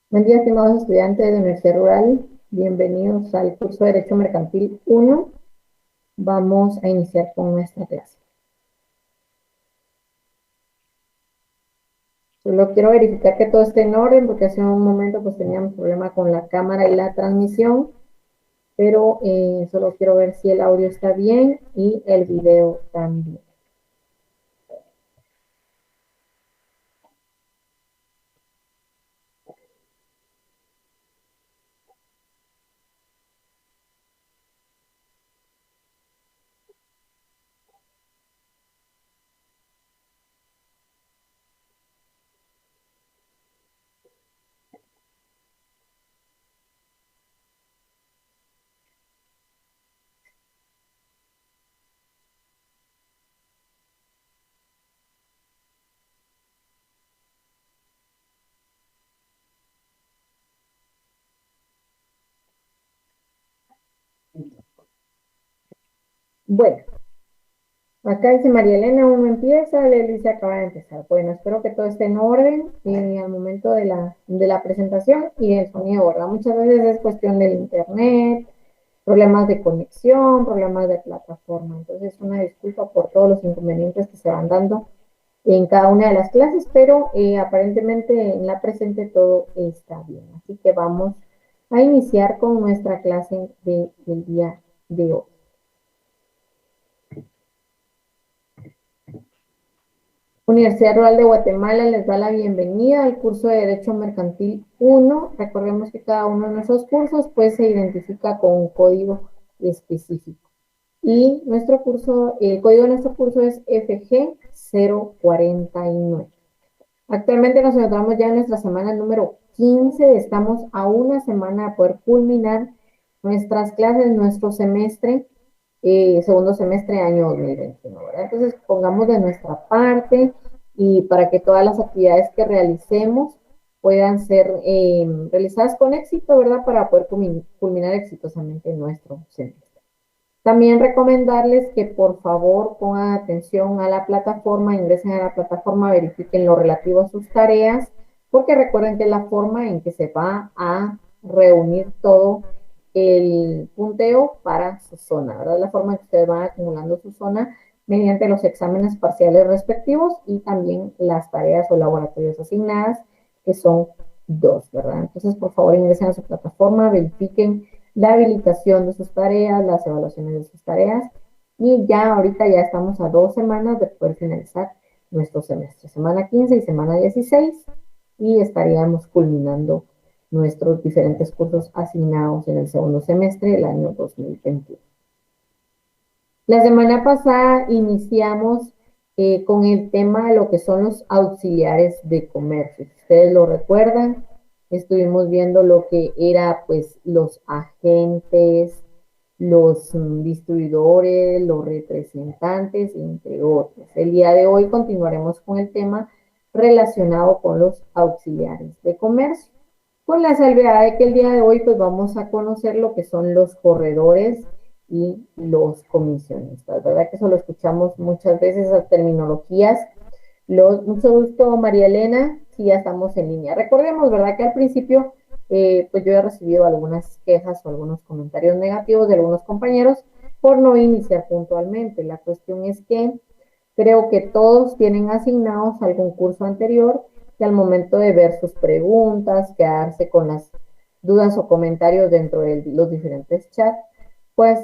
Buen día, estimados estudiantes de la Universidad Rural. Bienvenidos al curso de Derecho Mercantil 1. Vamos a iniciar con nuestra clase. Solo quiero verificar que todo esté en orden porque hace un momento pues teníamos problema con la cámara y la transmisión, pero solo quiero ver si el audio está bien y el video también. Bueno, acá dice María Elena, uno empieza, Lely se acaba de empezar. Bueno, espero que todo esté en orden al momento de la presentación y el sonido, ¿verdad? Muchas veces es cuestión del internet, problemas de conexión, problemas de plataforma. Entonces, una disculpa por todos los inconvenientes que se van dando en cada una de las clases, pero aparentemente en la presente todo está bien. Así que vamos a iniciar con nuestra clase del día de hoy. Universidad Rural de Guatemala les da la bienvenida al curso de Derecho Mercantil 1. Recordemos que cada uno de nuestros cursos pues se identifica con un código específico. Y nuestro curso, el código de nuestro curso es FG049. Actualmente nos encontramos ya en nuestra semana número 15. Estamos a una semana de poder culminar nuestras clases, nuestro semestre, segundo semestre año 2021, ¿verdad? Entonces pongamos de nuestra parte y para que todas las actividades que realicemos puedan ser realizadas con éxito, ¿verdad? Para poder culminar exitosamente nuestro semestre. También recomendarles que por favor pongan atención a la plataforma, ingresen a la plataforma, verifiquen lo relativo a sus tareas, porque recuerden que es la forma en que se va a reunir todo el punteo para su zona, ¿verdad? La forma en que ustedes van acumulando su zona mediante los exámenes parciales respectivos y también las tareas o laboratorios asignadas, que son dos, ¿verdad? Entonces, por favor, ingresen a su plataforma, verifiquen la habilitación de sus tareas, las evaluaciones de sus tareas, y ya ahorita ya estamos a 2 semanas de poder finalizar nuestro semestre, semana 15 y semana 16, y estaríamos culminando nuestros diferentes cursos asignados en el segundo semestre del año 2021. La semana pasada iniciamos con el tema de lo que son los auxiliares de comercio. Si ustedes lo recuerdan, estuvimos viendo lo que era pues los agentes, los distribuidores, los representantes, entre otros. El día de hoy continuaremos con el tema relacionado con los auxiliares de comercio, con la salvedad de que el día de hoy pues vamos a conocer lo que son los corredores y los comisionistas, ¿verdad? Que eso lo escuchamos muchas veces, esas terminologías. Mucho gusto, María Elena, si ya estamos en línea. Recordemos, ¿verdad? Que al principio, pues yo he recibido algunas quejas o algunos comentarios negativos de algunos compañeros por no iniciar puntualmente. La cuestión es que creo que todos tienen asignados algún curso anterior y al momento de ver sus preguntas, quedarse con las dudas o comentarios dentro de los diferentes chats, pues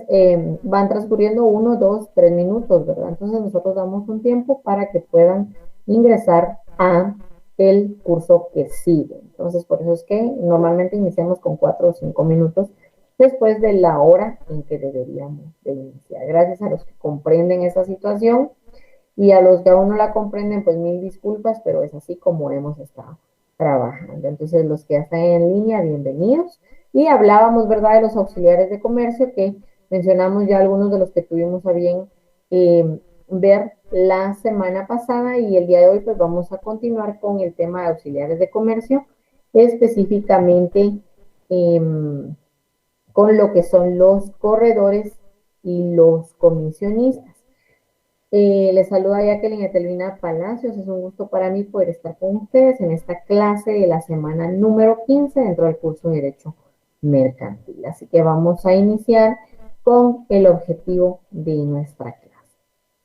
van transcurriendo 1, 2, 3 minutos, ¿verdad? Entonces nosotros damos un tiempo para que puedan ingresar a el curso que sigue. Entonces por eso es que normalmente iniciamos con 4 o 5 minutos después de la hora en que deberíamos de iniciar. Gracias a los que comprenden esa situación y a los que aún no la comprenden, pues mil disculpas, pero es así como hemos estado trabajando. Entonces, los que ya están en línea, bienvenidos. Y hablábamos, ¿verdad?, de los auxiliares de comercio, que mencionamos ya algunos de los que tuvimos a bien ver la semana pasada, y el día de hoy pues vamos a continuar con el tema de auxiliares de comercio, específicamente con lo que son los corredores y los comisionistas. Les saluda Jacqueline Etelvina Palacios. Es un gusto para mí poder estar con ustedes en esta clase de la semana número 15 dentro del curso de Derecho Mercantil. Así que vamos a iniciar con el objetivo de nuestra clase.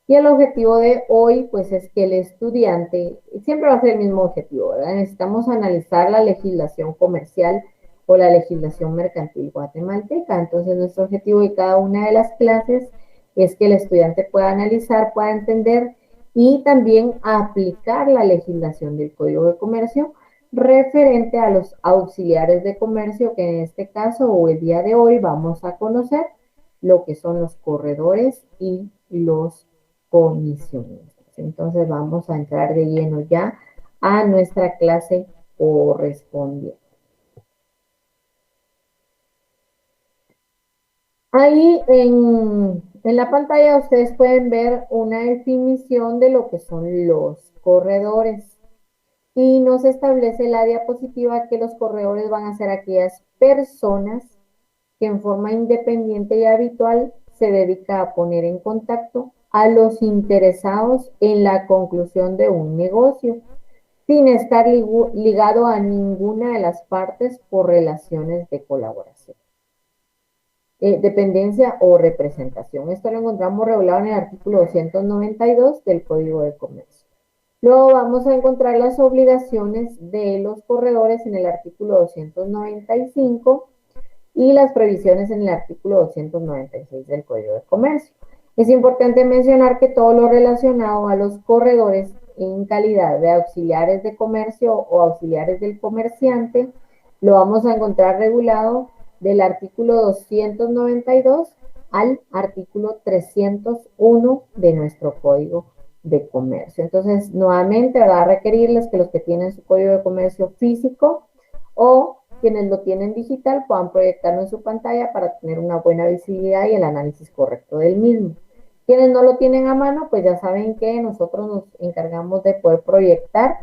Y el objetivo de hoy, pues, es que el estudiante, siempre va a ser el mismo objetivo, ¿verdad? Necesitamos analizar la legislación comercial o la legislación mercantil guatemalteca. Entonces, nuestro objetivo de cada una de las clases es que el estudiante pueda analizar, pueda entender y también aplicar la legislación del Código de Comercio referente a los auxiliares de comercio, que en este caso o el día de hoy vamos a conocer lo que son los corredores y los comisionistas. Entonces vamos a entrar de lleno ya a nuestra clase correspondiente. Ahí en la pantalla ustedes pueden ver una definición de lo que son los corredores y nos establece la diapositiva que los corredores van a ser aquellas personas que en forma independiente y habitual se dedica a poner en contacto a los interesados en la conclusión de un negocio, sin estar ligado a ninguna de las partes por relaciones de colaboración, dependencia o representación. Esto lo encontramos regulado en el artículo 292 del Código de Comercio. Luego vamos a encontrar las obligaciones de los corredores en el artículo 295 y las previsiones en el artículo 296 del Código de Comercio. Es importante mencionar que todo lo relacionado a los corredores en calidad de auxiliares de comercio o auxiliares del comerciante lo vamos a encontrar regulado del artículo 292 al artículo 301 de nuestro Código de Comercio. Entonces, nuevamente, va a requerirles que los que tienen su Código de Comercio físico o quienes lo tienen digital puedan proyectarlo en su pantalla para tener una buena visibilidad y el análisis correcto del mismo. Quienes no lo tienen a mano, pues ya saben que nosotros nos encargamos de poder proyectar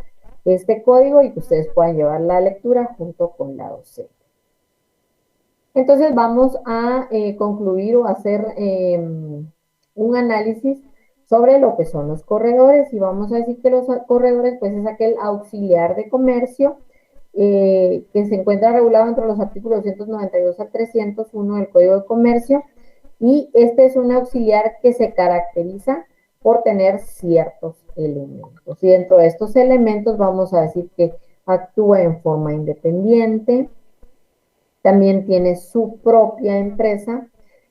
este código y que ustedes puedan llevar la lectura junto con la docente. Entonces vamos a concluir o hacer un análisis sobre lo que son los corredores y vamos a decir que los corredores pues es aquel auxiliar de comercio que se encuentra regulado entre los artículos 292 a 301 del Código de Comercio y este es un auxiliar que se caracteriza por tener ciertos elementos. Y dentro de estos elementos vamos a decir que actúa en forma independiente, también tiene su propia empresa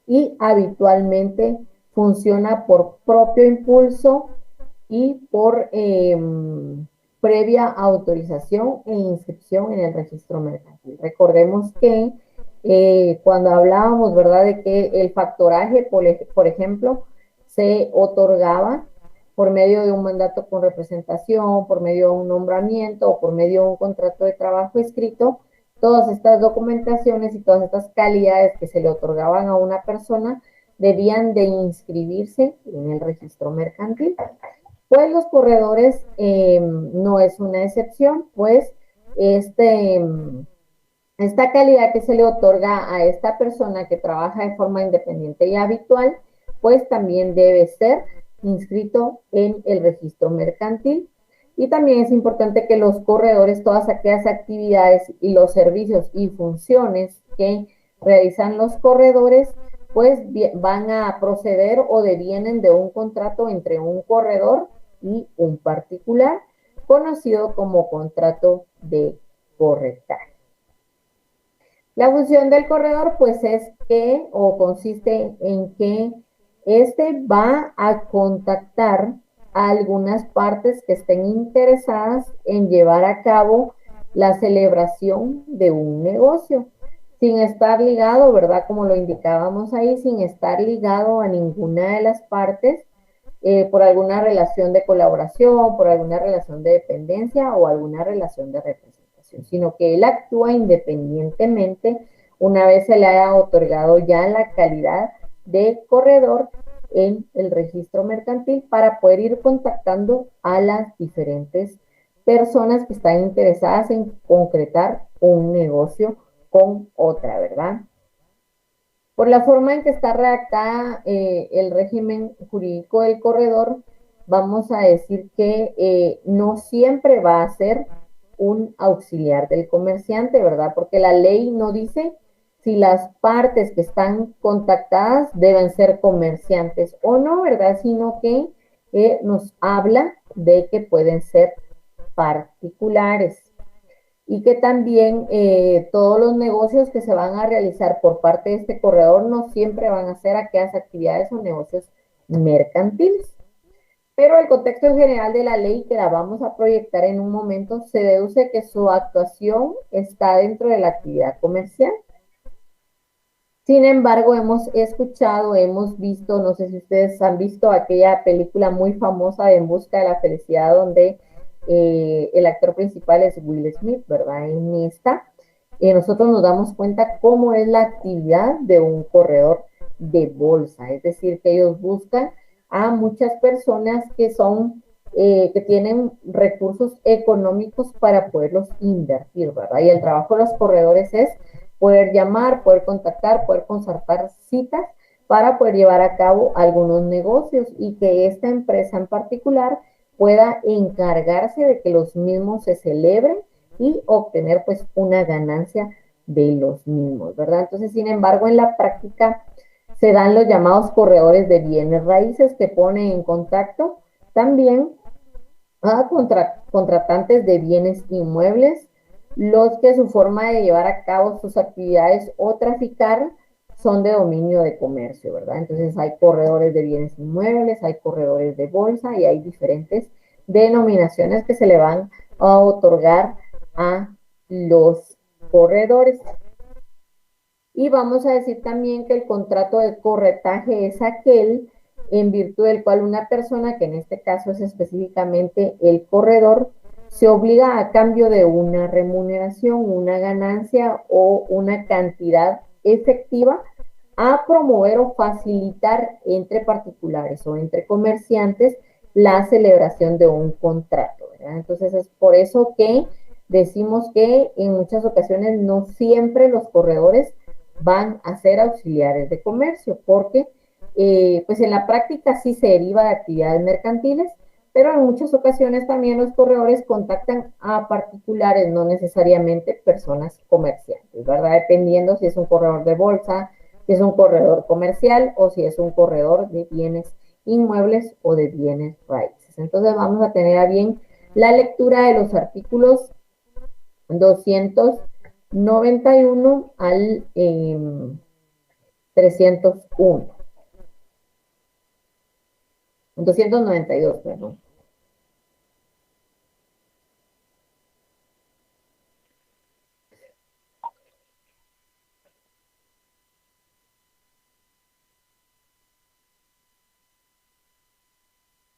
y habitualmente funciona por propio impulso y por previa autorización e inscripción en el registro mercantil. Recordemos que cuando hablábamos, ¿verdad?, de que el factoraje, por ejemplo, se otorgaba por medio de un mandato con representación, por medio de un nombramiento o por medio de un contrato de trabajo escrito, todas estas documentaciones y todas estas calidades que se le otorgaban a una persona debían de inscribirse en el registro mercantil. Pues los corredores no es una excepción, pues esta calidad que se le otorga a esta persona que trabaja de forma independiente y habitual, pues también debe ser inscrito en el registro mercantil. Y también es importante que los corredores, todas aquellas actividades y los servicios y funciones que realizan los corredores, pues van a proceder o devienen de un contrato entre un corredor y un particular, conocido como contrato de corretaje. La función del corredor, pues, es que, o consiste en que este va a contactar a algunas partes que estén interesadas en llevar a cabo la celebración de un negocio, sin estar ligado, ¿verdad? Como lo indicábamos ahí, sin estar ligado a ninguna de las partes por alguna relación de colaboración, por alguna relación de dependencia o alguna relación de representación, sino que él actúa independientemente una vez se le haya otorgado ya la calidad de corredor en el registro mercantil para poder ir contactando a las diferentes personas que están interesadas en concretar un negocio con otra, ¿verdad? Por la forma en que está redactada el régimen jurídico del corredor, vamos a decir que no siempre va a ser un auxiliar del comerciante, ¿verdad? Porque la ley no dice si las partes que están contactadas deben ser comerciantes o no, ¿verdad? Sino que nos habla de que pueden ser particulares y que también todos los negocios que se van a realizar por parte de este corredor no siempre van a ser aquellas actividades o negocios mercantiles. Pero el contexto general de la ley, que la vamos a proyectar en un momento, se deduce que su actuación está dentro de la actividad comercial. Sin embargo, hemos escuchado, hemos visto, no sé si ustedes han visto aquella película muy famosa de En Busca de la Felicidad, donde el actor principal es Will Smith, ¿verdad? En esta, nosotros nos damos cuenta cómo es la actividad de un corredor de bolsa, es decir, que ellos buscan a muchas personas que son, que tienen recursos económicos para poderlos invertir, ¿verdad? Y el trabajo de los corredores es poder llamar, poder contactar, poder concertar citas para poder llevar a cabo algunos negocios y que esta empresa en particular pueda encargarse de que los mismos se celebren y obtener pues una ganancia de los mismos, ¿verdad? Entonces, sin embargo, en la práctica se dan los llamados corredores de bienes raíces que ponen en contacto también a contratantes de bienes inmuebles, los que su forma de llevar a cabo sus actividades o traficar son de dominio de comercio, ¿verdad? Entonces hay corredores de bienes inmuebles, hay corredores de bolsa y hay diferentes denominaciones que se le van a otorgar a los corredores. Y vamos a decir también que el contrato de corretaje es aquel en virtud del cual una persona, que en este caso es específicamente el corredor, se obliga a cambio de una remuneración, una ganancia o una cantidad efectiva a promover o facilitar entre particulares o entre comerciantes la celebración de un contrato, ¿verdad? Entonces es por eso que decimos que en muchas ocasiones no siempre los corredores van a ser auxiliares de comercio, porque pues en la práctica sí se deriva de actividades mercantiles, pero en muchas ocasiones también los corredores contactan a particulares, no necesariamente personas comerciantes, ¿verdad? Dependiendo si es un corredor de bolsa, si es un corredor comercial o si es un corredor de bienes inmuebles o de bienes raíces. Entonces vamos a tener a bien la lectura de los artículos 291 al 301, 292, perdón.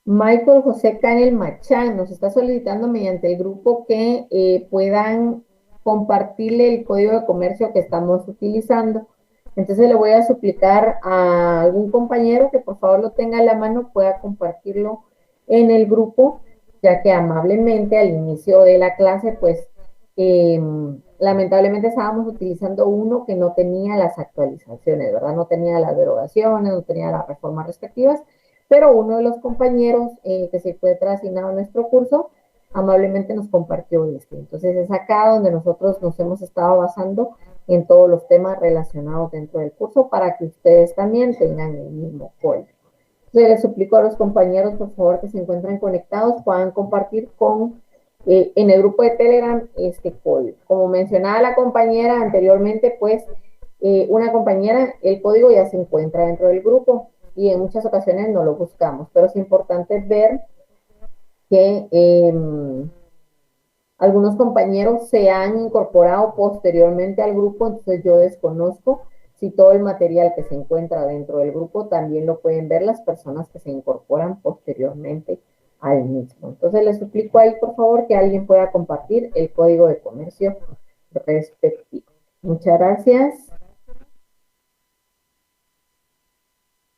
Michael José Canel Machán nos está solicitando mediante el grupo que puedan compartirle el código de comercio que estamos utilizando. Entonces le voy a suplicar a algún compañero que por favor lo tenga a la mano, pueda compartirlo en el grupo, ya que amablemente al inicio de la clase, pues eh, lamentablemente estábamos utilizando uno que no tenía las actualizaciones, ¿verdad? No tenía las derogaciones, no tenía las reformas respectivas, pero uno de los compañeros que se encuentra asignado a nuestro curso amablemente nos compartió este. Entonces es acá donde nosotros nos hemos estado basando en todos los temas relacionados dentro del curso para que ustedes también tengan el mismo código. Entonces les suplico a los compañeros, por favor, que se encuentren conectados, puedan compartir con en el grupo de Telegram este código. Como mencionaba la compañera anteriormente, pues una compañera, el código ya se encuentra dentro del grupo y en muchas ocasiones no lo buscamos, pero es importante ver que algunos compañeros se han incorporado posteriormente al grupo, entonces yo desconozco si todo el material que se encuentra dentro del grupo también lo pueden ver las personas que se incorporan posteriormente al mismo. Entonces les suplico ahí, por favor, que alguien pueda compartir el código de comercio respectivo. Muchas gracias.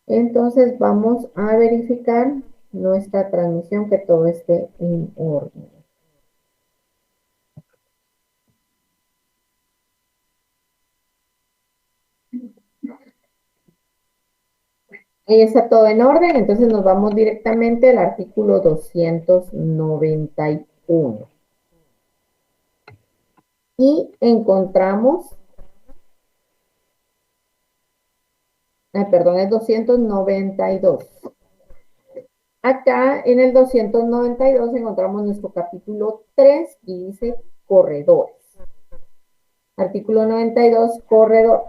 Entonces vamos a verificar nuestra transmisión, que todo esté en orden. Ahí está todo en orden, entonces nos vamos directamente al artículo 291. Y encontramos, perdón, es 292. Acá en el 292 encontramos nuestro capítulo 3 y dice corredores. Artículo 92, corredor.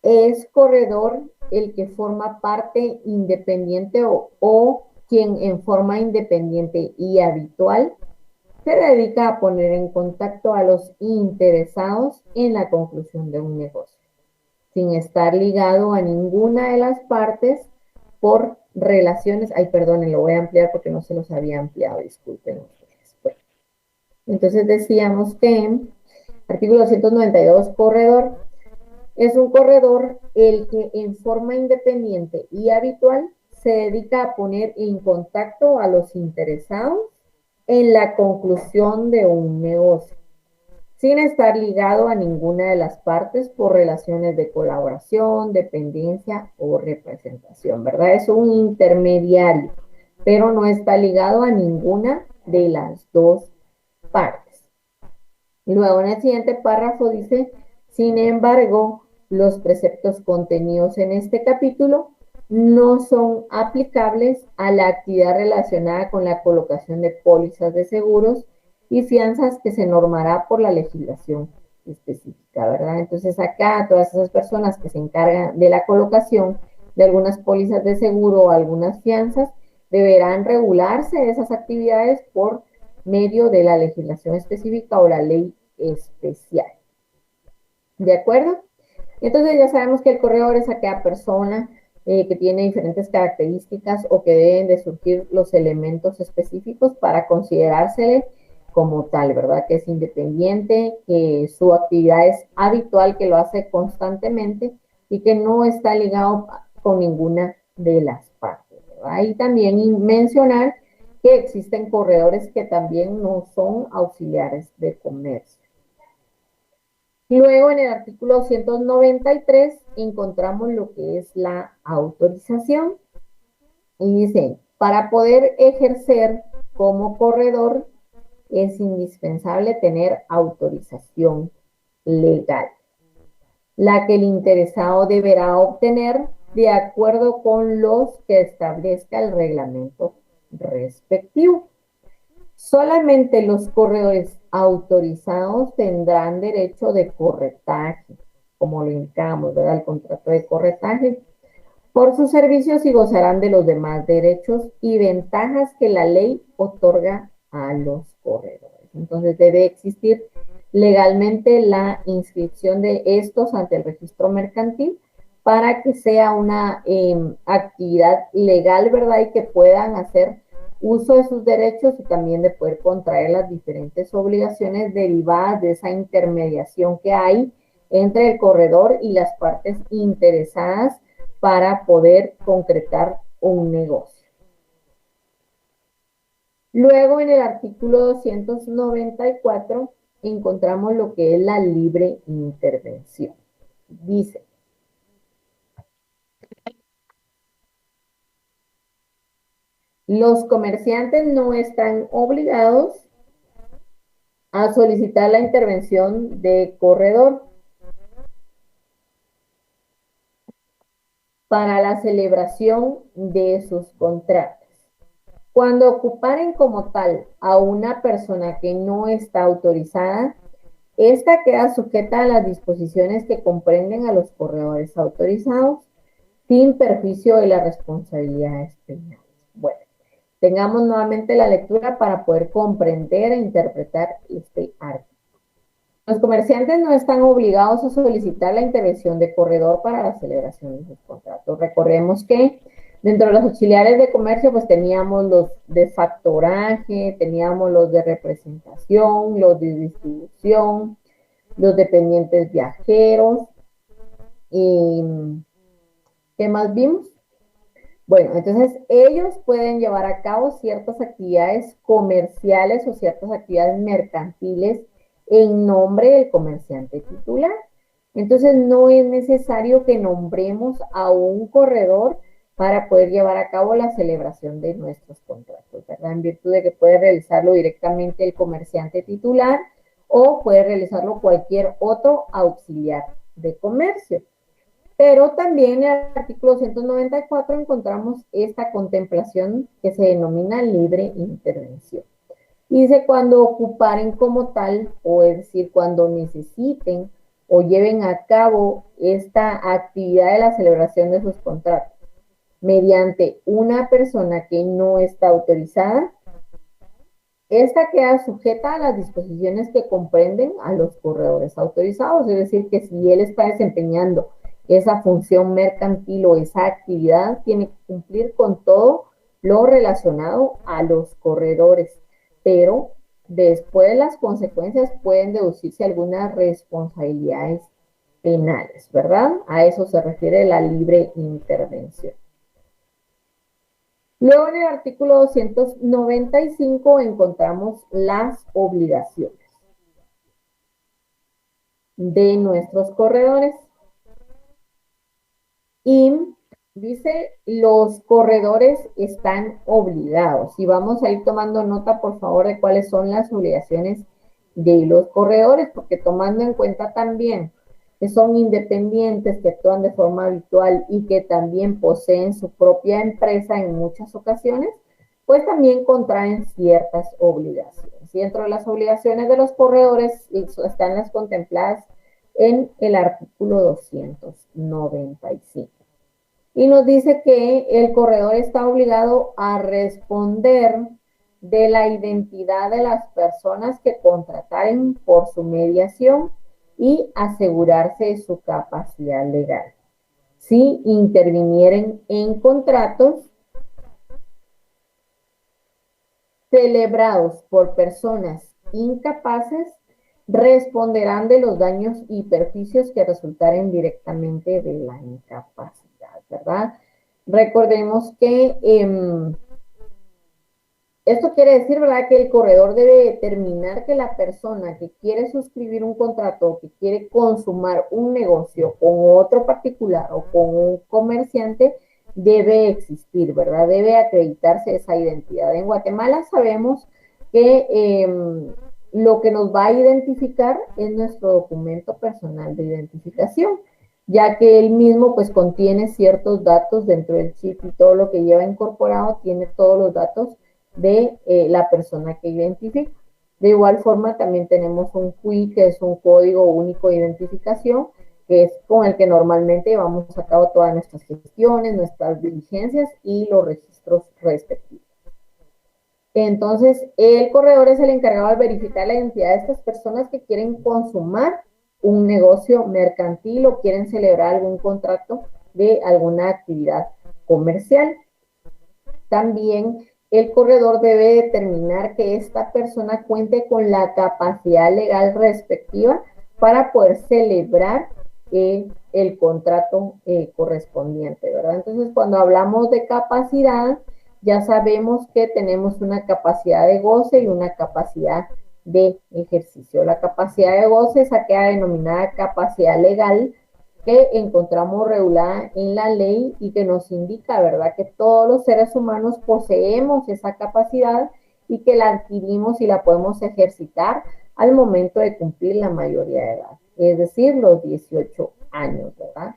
Es corredor el que forma parte independiente o quien en forma independiente y habitual se dedica a poner en contacto a los interesados en la conclusión de un negocio, sin estar ligado a ninguna de las partes por relaciones. Ay, perdonen, lo voy a ampliar porque no se los había ampliado, disculpen ustedes. Bueno, entonces decíamos que artículo 292, corredor. Es un corredor el que en forma independiente y habitual se dedica a poner en contacto a los interesados en la conclusión de un negocio, sin estar ligado a ninguna de las partes por relaciones de colaboración, dependencia o representación, ¿verdad? Es un intermediario, pero no está ligado a ninguna de las dos partes. Y luego en el siguiente párrafo dice, sin embargo, los preceptos contenidos en este capítulo no son aplicables a la actividad relacionada con la colocación de pólizas de seguros y fianzas que se normará por la legislación específica, ¿verdad? Entonces acá todas esas personas que se encargan de la colocación de algunas pólizas de seguro o algunas fianzas deberán regularse esas actividades por medio de la legislación específica o la ley especial. ¿De acuerdo? Entonces ya sabemos que el corredor es aquella persona que tiene diferentes características o que deben de surgir los elementos específicos para considerársele como tal, ¿verdad? Que es independiente, que su actividad es habitual, que lo hace constantemente y que no está ligado con ninguna de las partes, ¿verdad? Y también mencionar que existen corredores que también no son auxiliares de comercio. Luego en el artículo 293 encontramos lo que es la autorización y dice, para poder ejercer como corredor es indispensable tener autorización legal, la que el interesado deberá obtener de acuerdo con los que establezca el reglamento respectivo. Solamente los corredores autorizados tendrán derecho de corretaje, como lo indicamos, ¿verdad? El contrato de corretaje, por sus servicios y gozarán de los demás derechos y ventajas que la ley otorga a los corredores. Entonces debe existir legalmente la inscripción de estos ante el registro mercantil para que sea una actividad legal, ¿verdad? Y que puedan hacer uso de sus derechos y también de poder contraer las diferentes obligaciones derivadas de esa intermediación que hay entre el corredor y las partes interesadas para poder concretar un negocio. Luego en el artículo 294 encontramos lo que es la libre intervención. Dice, los comerciantes no están obligados a solicitar la intervención de corredor para la celebración de sus contratos. Cuando ocuparen como tal a una persona que no está autorizada, esta queda sujeta a las disposiciones que comprenden a los corredores autorizados, sin perjuicio de las responsabilidades penales. Bueno, tengamos nuevamente la lectura para poder comprender e interpretar este artículo. Los comerciantes no están obligados a solicitar la intervención de corredor para la celebración de sus contratos. Recordemos que dentro de los auxiliares de comercio, pues teníamos los de factoraje, teníamos los de representación, los de distribución, los dependientes viajeros. ¿Y qué más vimos? Bueno, entonces ellos pueden llevar a cabo ciertas actividades comerciales o ciertas actividades mercantiles en nombre del comerciante titular. Entonces, no es necesario que nombremos a un corredor para poder llevar a cabo la celebración de nuestros contratos, ¿verdad? En virtud de que puede realizarlo directamente el comerciante titular o puede realizarlo cualquier otro auxiliar de comercio. Pero también en el artículo 194 encontramos esta contemplación que se denomina libre intervención. Y dice cuando ocuparen como tal, o es decir, cuando necesiten o lleven a cabo esta actividad de la celebración de sus contratos mediante una persona que no está autorizada, esta queda sujeta a las disposiciones que comprenden a los corredores autorizados, es decir, que si él está desempeñando esa función mercantil o esa actividad, tiene que cumplir con todo lo relacionado a los corredores, pero después las consecuencias pueden deducirse algunas responsabilidades penales, ¿verdad? A eso se refiere la libre intervención. Luego en el artículo 295 encontramos las obligaciones de nuestros corredores. Y dice, los corredores están obligados. Y vamos a ir tomando nota, por favor, de cuáles son las obligaciones de los corredores, porque tomando en cuenta también que son independientes, que actúan de forma habitual y que también poseen su propia empresa en muchas ocasiones, pues también contraen ciertas obligaciones. Y dentro de las obligaciones de los corredores están las contempladas en el artículo 295. Y nos dice que el corredor está obligado a responder de la identidad de las personas que contrataren por su mediación y asegurarse de su capacidad legal. Si intervinieren en contratos celebrados por personas incapaces, responderán de los daños y perjuicios que resultaren directamente de la incapacidad, ¿verdad? Recordemos que esto quiere decir, ¿verdad?, que el corredor debe determinar que la persona que quiere suscribir un contrato o que quiere consumar un negocio con otro particular o con un comerciante debe existir, ¿verdad? Debe acreditarse esa identidad. En Guatemala sabemos que lo que nos va a identificar es nuestro documento personal de identificación, ya que él mismo pues contiene ciertos datos dentro del chip y todo lo que lleva incorporado tiene todos los datos de la persona que identifica. De igual forma también tenemos un CUI, que es un código único de identificación, que es con el que normalmente llevamos a cabo todas nuestras gestiones, nuestras diligencias y los registros respectivos. Entonces, el corredor es el encargado de verificar la identidad de estas personas que quieren consumar un negocio mercantil o quieren celebrar algún contrato de alguna actividad comercial. También el corredor debe determinar que esta persona cuente con la capacidad legal respectiva para poder celebrar el contrato correspondiente, ¿verdad? Entonces, cuando hablamos de capacidad, ya sabemos que tenemos una capacidad de goce y una capacidad de ejercicio. La capacidad de goce es aquella denominada capacidad legal que encontramos regulada en la ley y que nos indica, ¿verdad?, que todos los seres humanos poseemos esa capacidad y que la adquirimos y la podemos ejercitar al momento de cumplir la mayoría de edad, es decir, los 18 años, ¿verdad?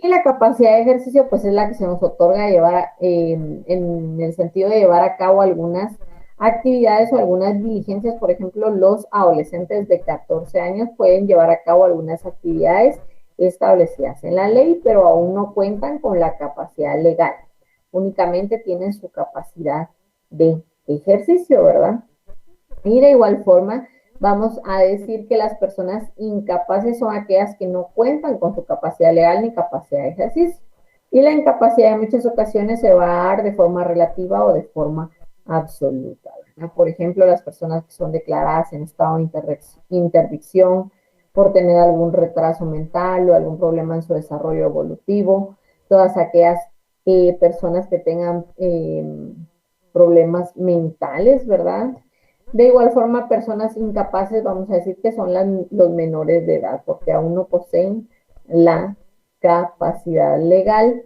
Y la capacidad de ejercicio, pues es la que se nos otorga llevar, en el sentido de llevar a cabo algunas actividades o algunas diligencias. Por ejemplo, los adolescentes de 14 años pueden llevar a cabo algunas actividades establecidas en la ley, pero aún no cuentan con la capacidad legal. Únicamente tienen su capacidad de ejercicio, ¿verdad? Y de igual forma, vamos a decir que las personas incapaces son aquellas que no cuentan con su capacidad legal ni capacidad de ejercicio. Y la incapacidad en muchas ocasiones se va a dar de forma relativa o de forma absoluta, ¿verdad? Por ejemplo, las personas que son declaradas en estado de interdicción por tener algún retraso mental o algún problema en su desarrollo evolutivo, todas aquellas personas que tengan problemas mentales, ¿verdad? De igual forma, personas incapaces, vamos a decir que son los menores de edad, porque aún no poseen la capacidad legal.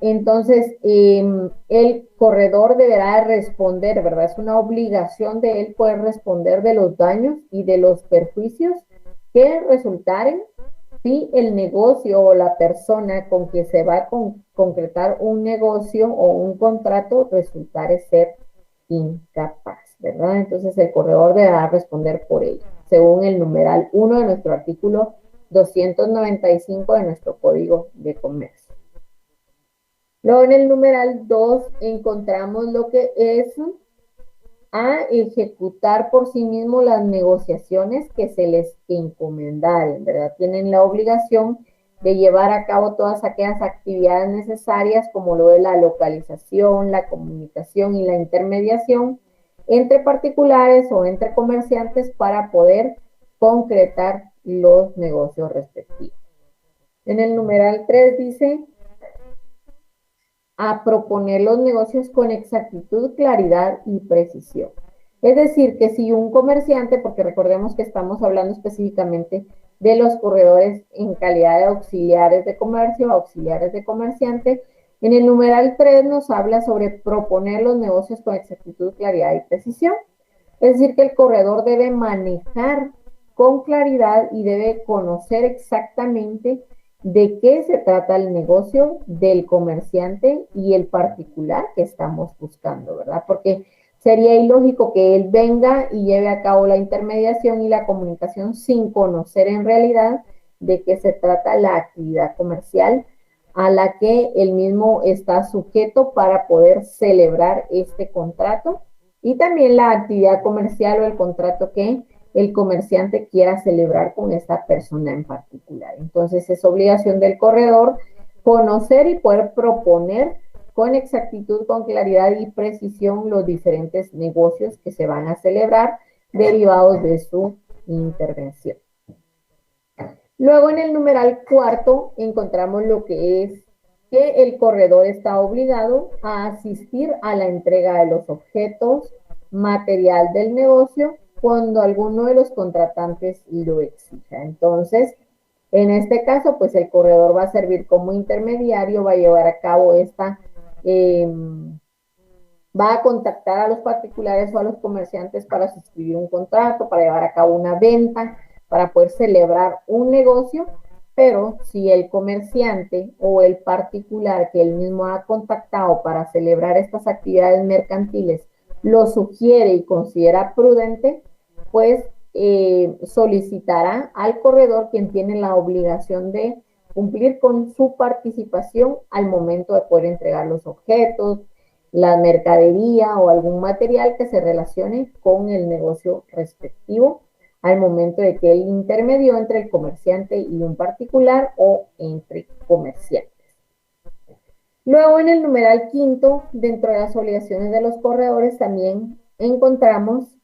Entonces, el corredor deberá responder, ¿verdad? Es una obligación de él poder responder de los daños y de los perjuicios que resultaren si el negocio o la persona con quien se va a concretar un negocio o un contrato resultare ser incapaz, ¿verdad? Entonces el corredor deberá responder por ello, según el numeral 1 de nuestro artículo 295 de nuestro Código de Comercio. Luego en el numeral 2 encontramos lo que es a ejecutar por sí mismo las negociaciones que se les encomendaren, ¿verdad? Tienen la obligación de llevar a cabo todas aquellas actividades necesarias como lo de la localización, la comunicación y la intermediación entre particulares o entre comerciantes para poder concretar los negocios respectivos. En el numeral 3 dice a proponer los negocios con exactitud, claridad y precisión. Es decir, que si un comerciante, porque recordemos que estamos hablando específicamente de los corredores en calidad de auxiliares de comercio, auxiliares de comerciante, en el numeral 3 nos habla sobre proponer los negocios con exactitud, claridad y precisión. Es decir, que el corredor debe manejar con claridad y debe conocer exactamente de qué se trata el negocio del comerciante y el particular que estamos buscando, ¿verdad? Porque sería ilógico que él venga y lleve a cabo la intermediación y la comunicación sin conocer en realidad de qué se trata la actividad comercial a la que él mismo está sujeto para poder celebrar este contrato y también la actividad comercial o el contrato que el comerciante quiera celebrar con esta persona en particular. Entonces es obligación del corredor conocer y poder proponer con exactitud, con claridad y precisión los diferentes negocios que se van a celebrar derivados de su intervención. Luego en el numeral 4 encontramos lo que es que el corredor está obligado a asistir a la entrega de los objetos, material del negocio, cuando alguno de los contratantes lo exija. Entonces, en este caso, pues el corredor va a servir como intermediario, va a llevar a cabo va a contactar a los particulares o a los comerciantes para suscribir un contrato, para llevar a cabo una venta, para poder celebrar un negocio, pero si el comerciante o el particular que él mismo ha contactado para celebrar estas actividades mercantiles lo sugiere y considera prudente, pues solicitará al corredor, quien tiene la obligación de cumplir con su participación al momento de poder entregar los objetos, la mercadería o algún material que se relacione con el negocio respectivo al momento de que él intermedió entre el comerciante y un particular o entre comerciantes. Luego en el numeral 5, dentro de las obligaciones de los corredores, también encontramos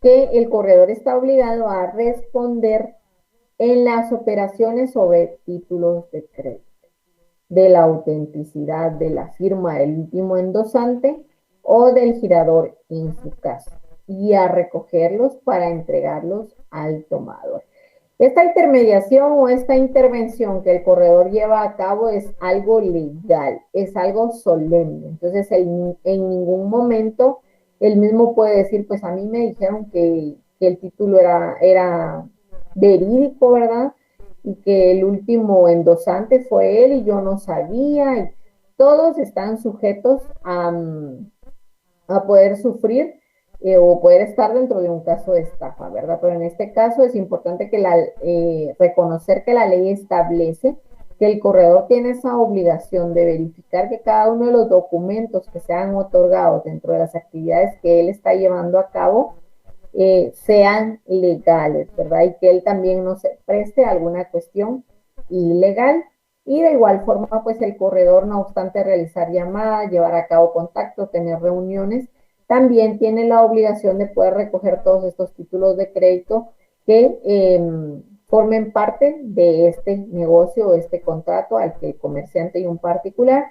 que el corredor está obligado a responder en las operaciones sobre títulos de crédito, de la autenticidad de la firma del último endosante o del girador en su caso, y a recogerlos para entregarlos al tomador. Esta intermediación o esta intervención que el corredor lleva a cabo es algo legal, es algo solemne. Entonces, en ningún momento él mismo puede decir, pues a mí me dijeron que el título era verídico, ¿verdad? Y que el último endosante fue él y yo no sabía. Y todos están sujetos a poder sufrir o poder estar dentro de un caso de estafa, ¿verdad? Pero en este caso es importante que reconocer que la ley establece que el corredor tiene esa obligación de verificar que cada uno de los documentos que se han otorgado dentro de las actividades que él está llevando a cabo sean legales, ¿verdad? Y que él también no se preste a alguna cuestión ilegal. Y de igual forma, pues el corredor, no obstante realizar llamadas, llevar a cabo contactos, tener reuniones, también tiene la obligación de poder recoger todos estos títulos de crédito que formen parte de este negocio o este contrato al que el comerciante y un particular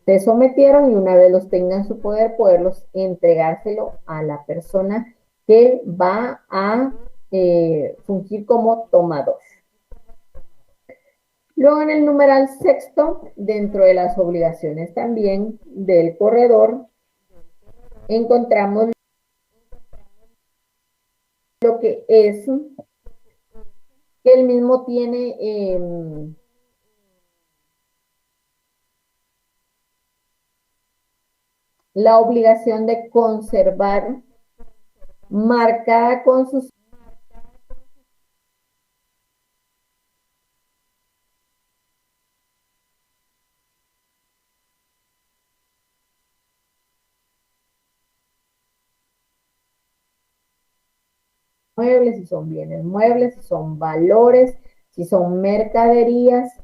se sometieron, y una vez los tengan en su poder, poderlos entregárselo a la persona que va a fungir como tomador. Luego en el numeral sexto, dentro de las obligaciones también del corredor, encontramos lo que es que él mismo tiene la obligación de conservar marcada con sus muebles, si son bienes muebles, si son valores, si son mercaderías.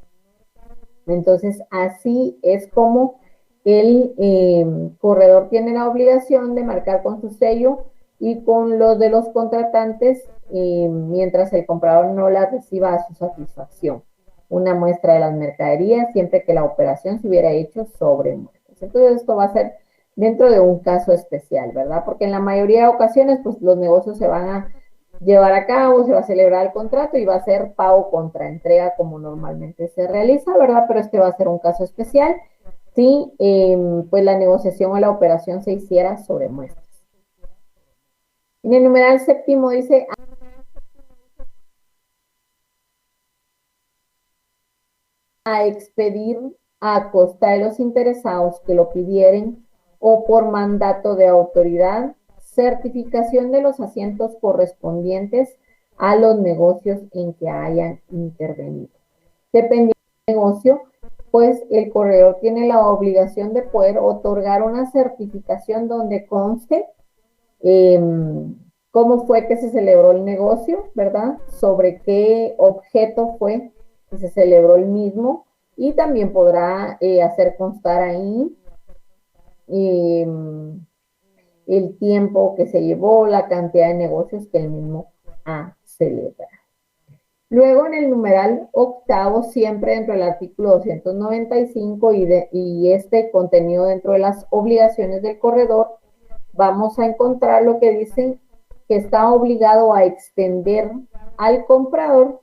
Entonces, así es como el corredor tiene la obligación de marcar con su sello y con los de los contratantes mientras el comprador no la reciba a su satisfacción. Una muestra de las mercaderías siempre que la operación se hubiera hecho sobre muebles. Entonces, esto va a ser dentro de un caso especial, ¿verdad? Porque en la mayoría de ocasiones, pues los negocios se van a llevar a cabo, se va a celebrar el contrato y va a ser pago contra entrega como normalmente se realiza, ¿verdad? Pero este va a ser un caso especial si pues la negociación o la operación se hiciera sobre muestras. En el numeral séptimo dice a expedir a costa de los interesados que lo pidieren o por mandato de autoridad, certificación de los asientos correspondientes a los negocios en que hayan intervenido. Dependiendo del negocio, pues el corredor tiene la obligación de poder otorgar una certificación donde conste cómo fue que se celebró el negocio, ¿verdad? Sobre qué objeto fue que se celebró el mismo y también podrá hacer constar ahí el tiempo que se llevó, la cantidad de negocios que el mismo ha celebrado. Luego en el numeral octavo, siempre dentro del artículo 295 y este contenido dentro de las obligaciones del corredor, vamos a encontrar lo que dice que está obligado a extender al comprador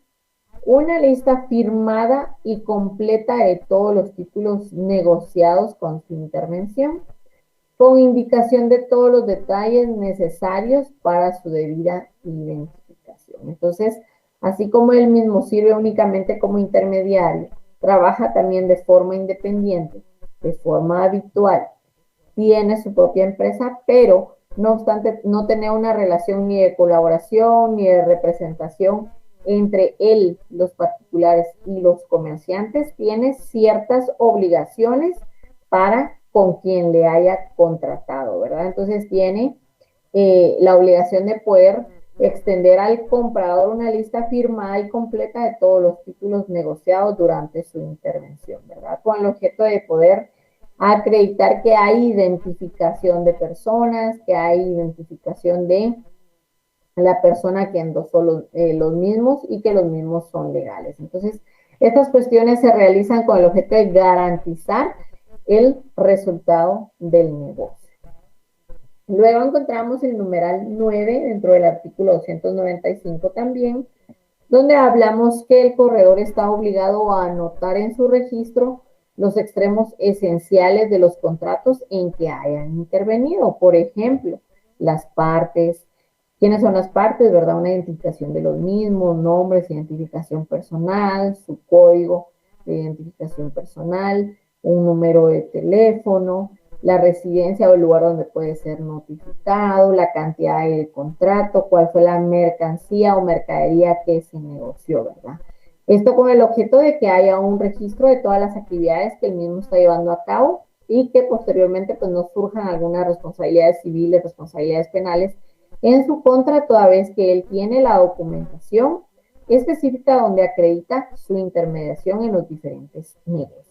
una lista firmada y completa de todos los títulos negociados con su intervención, con indicación de todos los detalles necesarios para su debida identificación. Entonces, así como él mismo sirve únicamente como intermediario, trabaja también de forma independiente, de forma habitual, tiene su propia empresa, pero no obstante no tener una relación ni de colaboración ni de representación entre él, los particulares y los comerciantes, tiene ciertas obligaciones para con quien le haya contratado, ¿verdad? Entonces tiene la obligación de poder extender al comprador una lista firmada y completa de todos los títulos negociados durante su intervención, ¿verdad? Con el objeto de poder acreditar que hay identificación de personas, que hay identificación de la persona que endosó los mismos y que los mismos son legales. Entonces, estas cuestiones se realizan con el objeto de garantizar el resultado del negocio. Luego encontramos el numeral 9 dentro del artículo 295 también, donde hablamos que el corredor está obligado a anotar en su registro los extremos esenciales de los contratos en que hayan intervenido. Por ejemplo, las partes, quiénes son las partes, ¿verdad? Una identificación de los mismos, nombres, identificación personal, su código de identificación personal, un número de teléfono, la residencia o el lugar donde puede ser notificado, la cantidad del contrato, cuál fue la mercancía o mercadería que se negoció, ¿verdad? Esto con el objeto de que haya un registro de todas las actividades que el mismo está llevando a cabo y que posteriormente pues no surjan algunas responsabilidades civiles, responsabilidades penales en su contra, toda vez que él tiene la documentación específica donde acredita su intermediación en los diferentes negocios.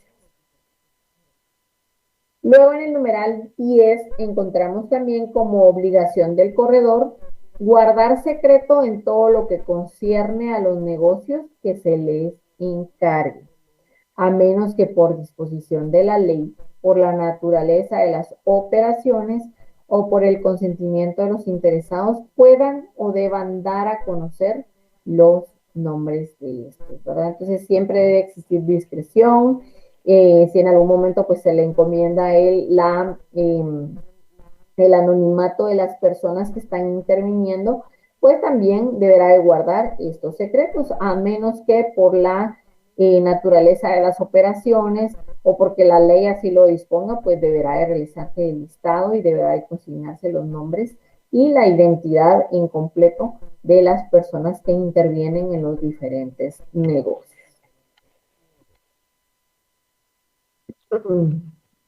Luego en el numeral 10 encontramos también como obligación del corredor guardar secreto en todo lo que concierne a los negocios que se les encargue, a menos que por disposición de la ley, por la naturaleza de las operaciones o por el consentimiento de los interesados puedan o deban dar a conocer los nombres de estos, ¿verdad? Entonces siempre debe existir discreción. Si en algún momento pues se le encomienda a él el anonimato de las personas que están interviniendo, pues también deberá de guardar estos secretos, a menos que por la naturaleza de las operaciones o porque la ley así lo disponga, pues deberá de realizarse el listado y deberá de consignarse los nombres y la identidad en completo de las personas que intervienen en los diferentes negocios.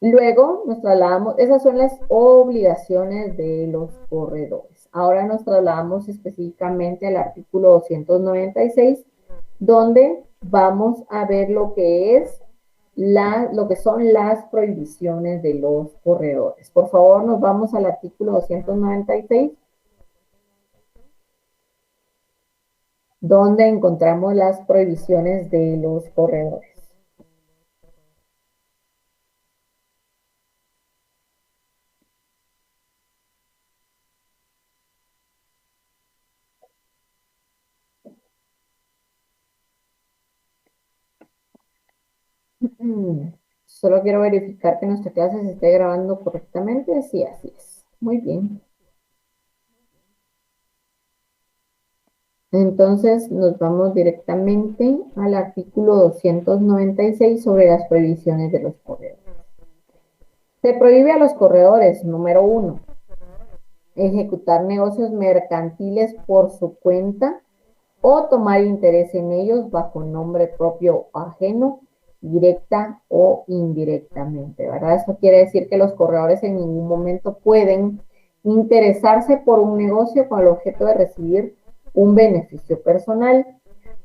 Luego nos trasladamos, esas son las obligaciones de los corredores. Ahora nos trasladamos específicamente al artículo 296, donde vamos a ver lo que es lo que son las prohibiciones de los corredores. Por favor, nos vamos al artículo 296, donde encontramos las prohibiciones de los corredores. Solo quiero verificar que nuestra clase se esté grabando correctamente. Sí, así es. Muy bien. Entonces nos vamos directamente al artículo 296 sobre las prohibiciones de los corredores. Se prohíbe a los corredores, número 1, ejecutar negocios mercantiles por su cuenta o tomar interés en ellos bajo nombre propio o ajeno, directa o indirectamente, ¿verdad? Eso quiere decir que los corredores en ningún momento pueden interesarse por un negocio con el objeto de recibir un beneficio personal,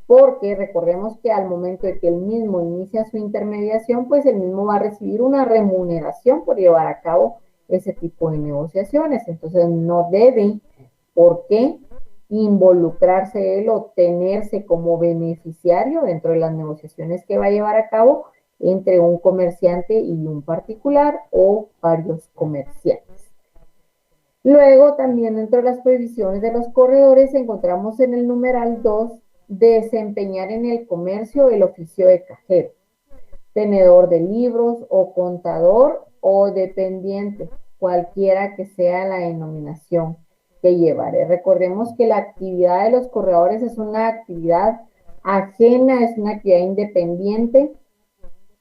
porque recordemos que al momento de que el mismo inicia su intermediación, pues el mismo va a recibir una remuneración por llevar a cabo ese tipo de negociaciones. Entonces no debe por qué involucrarse él o tenerse como beneficiario dentro de las negociaciones que va a llevar a cabo entre un comerciante y un particular o varios comerciantes. Luego, también dentro de las prohibiciones de los corredores, encontramos en el numeral 2, desempeñar en el comercio el oficio de cajero, tenedor de libros o contador o dependiente, cualquiera que sea la denominación que llevaré. Recordemos que la actividad de los corredores es una actividad ajena, es una actividad independiente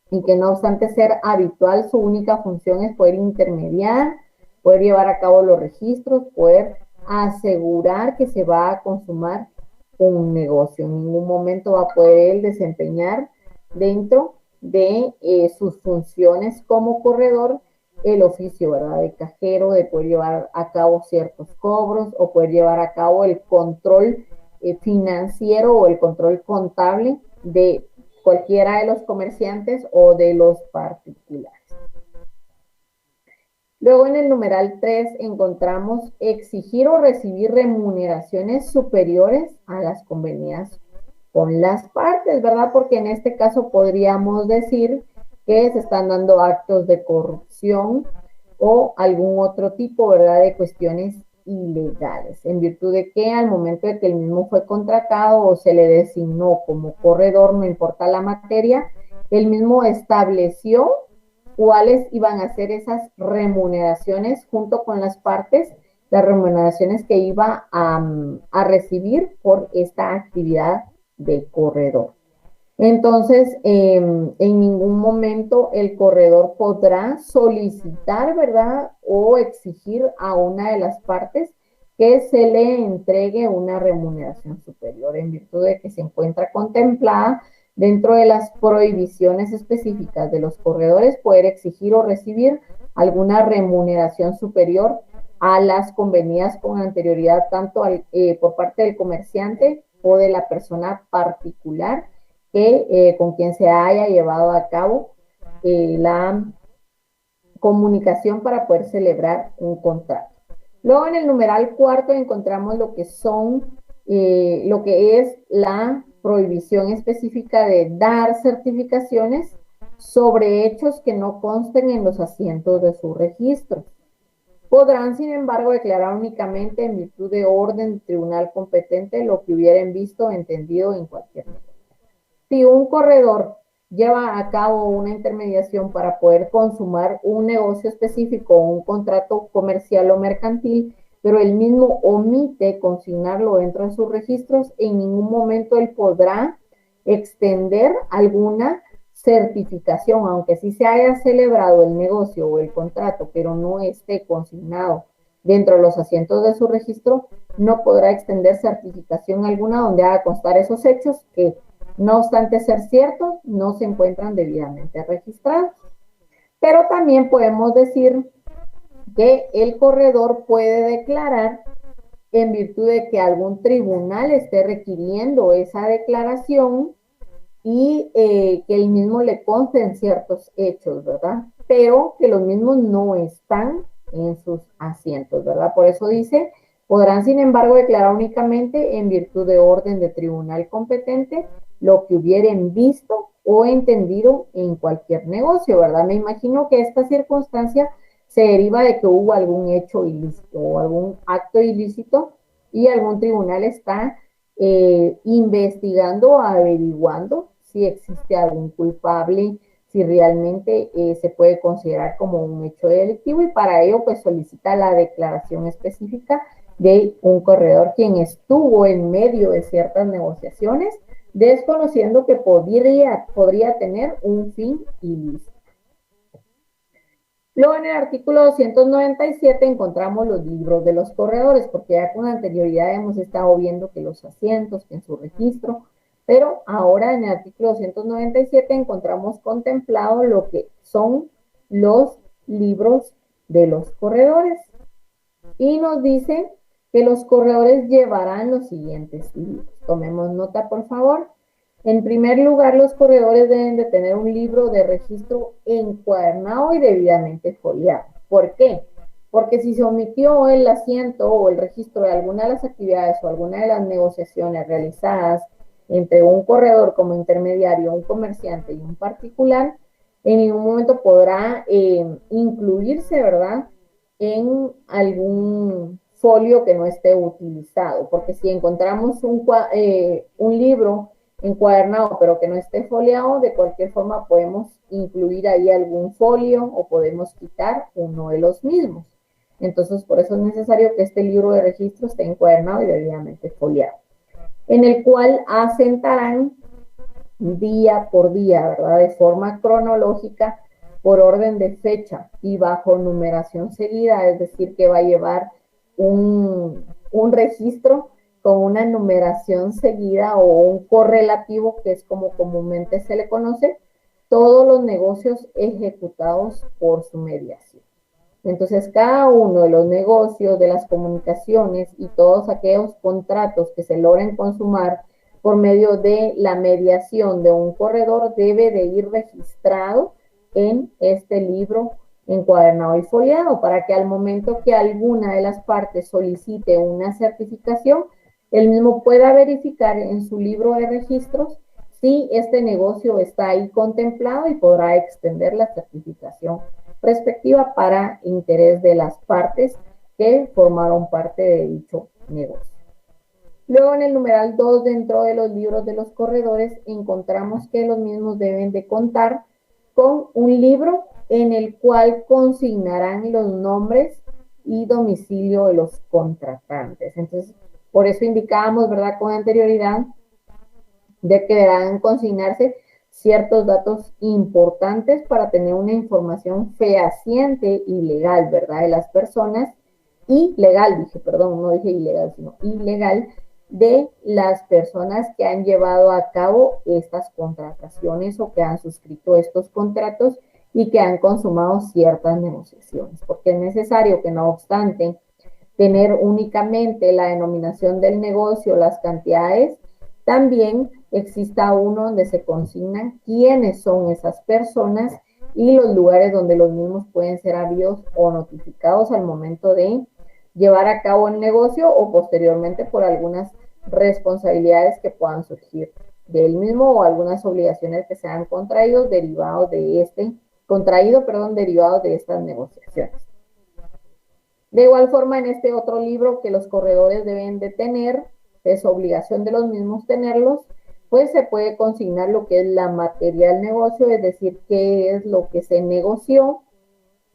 y que no obstante ser habitual, su única función es poder intermediar, poder llevar a cabo los registros, poder asegurar que se va a consumar un negocio. En ningún momento va a poder él desempeñar dentro de sus funciones como corredor el oficio, ¿verdad? De cajero, de poder llevar a cabo ciertos cobros o poder llevar a cabo el control financiero o el control contable de cualquiera de los comerciantes o de los particulares. Luego en el numeral 3 encontramos exigir o recibir remuneraciones superiores a las convenidas con las partes, ¿verdad? Porque en este caso podríamos decir que se están dando actos de corrupción o algún otro tipo, ¿verdad?, de cuestiones ilegales, en virtud de que al momento de que el mismo fue contratado o se le designó como corredor, no importa la materia, el mismo estableció cuáles iban a ser esas remuneraciones junto con las partes, las remuneraciones que iba a recibir por esta actividad de corredor. Entonces, en ningún momento el corredor podrá solicitar, ¿verdad?, o exigir a una de las partes que se le entregue una remuneración superior, en virtud de que se encuentra contemplada dentro de las prohibiciones específicas de los corredores poder exigir o recibir alguna remuneración superior a las convenidas con anterioridad, tanto por parte del comerciante o de la persona particular con quien se haya llevado a cabo la comunicación para poder celebrar un contrato. Luego en el numeral 4 encontramos lo que es la prohibición específica de dar certificaciones sobre hechos que no consten en los asientos de su registro. Podrán, sin embargo, declarar únicamente en virtud de orden del tribunal competente lo que hubieran visto o entendido en cualquier momento. Si un corredor lleva a cabo una intermediación para poder consumar un negocio específico o un contrato comercial o mercantil, pero él mismo omite consignarlo dentro de sus registros, en ningún momento él podrá extender alguna certificación, aunque sí se haya celebrado el negocio o el contrato, pero no esté consignado dentro de los asientos de su registro, no podrá extender certificación alguna donde haga constar esos hechos que, no obstante ser ciertos, no se encuentran debidamente registrados. Pero también podemos decir que el corredor puede declarar en virtud de que algún tribunal esté requiriendo esa declaración y que el mismo le consten ciertos hechos, ¿verdad? Pero que los mismos no están en sus asientos, ¿verdad? Por eso dice, podrán sin embargo declarar únicamente en virtud de orden de tribunal competente lo que hubieren visto o entendido en cualquier negocio, ¿verdad? Me imagino que esta circunstancia se deriva de que hubo algún hecho ilícito o algún acto ilícito y algún tribunal está investigando, averiguando si existe algún culpable, si realmente se puede considerar como un hecho delictivo, y para ello pues solicita la declaración específica de un corredor quien estuvo en medio de ciertas negociaciones, desconociendo que podría tener un fin ilícito. Luego en el artículo 297 encontramos los libros de los corredores, porque ya con anterioridad hemos estado viendo que los asientos, que en su registro, pero ahora en el artículo 297 encontramos contemplado lo que son los libros de los corredores. Y nos dice que los corredores llevarán los siguientes libros. Tomemos nota, por favor. En primer lugar, los corredores deben de tener un libro de registro encuadernado y debidamente foliado. ¿Por qué? Porque si se omitió el asiento o el registro de alguna de las actividades o alguna de las negociaciones realizadas entre un corredor como intermediario, un comerciante y un particular, en ningún momento podrá incluirse, ¿verdad?, en algún folio que no esté utilizado. Porque si encontramos un libro encuadernado pero que no esté foliado, de cualquier forma podemos incluir ahí algún folio o podemos quitar uno de los mismos. Entonces por eso es necesario que este libro de registro esté encuadernado y debidamente foliado, en el cual asentarán día por día, ¿verdad?, de forma cronológica, por orden de fecha y bajo numeración seguida, es decir, que va a llevar un registro con una numeración seguida o un correlativo, que es como comúnmente se le conoce, todos los negocios ejecutados por su mediación. Entonces, cada uno de los negocios, de las comunicaciones y todos aquellos contratos que se logren consumar por medio de la mediación de un corredor debe de ir registrado en este libro encuadernado y foliado, para que al momento que alguna de las partes solicite una certificación, el mismo pueda verificar en su libro de registros si este negocio está ahí contemplado y podrá extender la certificación respectiva para interés de las partes que formaron parte de dicho negocio. Luego en el numeral 2, dentro de los libros de los corredores, encontramos que los mismos deben de contar con un libro en el cual consignarán los nombres y domicilio de los contratantes. Entonces, por eso indicábamos, ¿verdad?, con anterioridad, de que deberán consignarse ciertos datos importantes para tener una información fehaciente y legal, ¿verdad?, de las personas, y legal, dije, perdón, no dije ilegal, sino ilegal, de las personas que han llevado a cabo estas contrataciones o que han suscrito estos contratos y que han consumado ciertas negociaciones, porque es necesario que, no obstante tener únicamente la denominación del negocio, las cantidades, también exista uno donde se consignan quiénes son esas personas y los lugares donde los mismos pueden ser habidos o notificados al momento de llevar a cabo el negocio o posteriormente por algunas responsabilidades que puedan surgir del mismo o algunas obligaciones que sean contraídos derivados de derivados de estas negociaciones. De igual forma, en este otro libro que los corredores deben de tener, es obligación de los mismos tenerlos, pues se puede consignar lo que es la materia del negocio, es decir, qué es lo que se negoció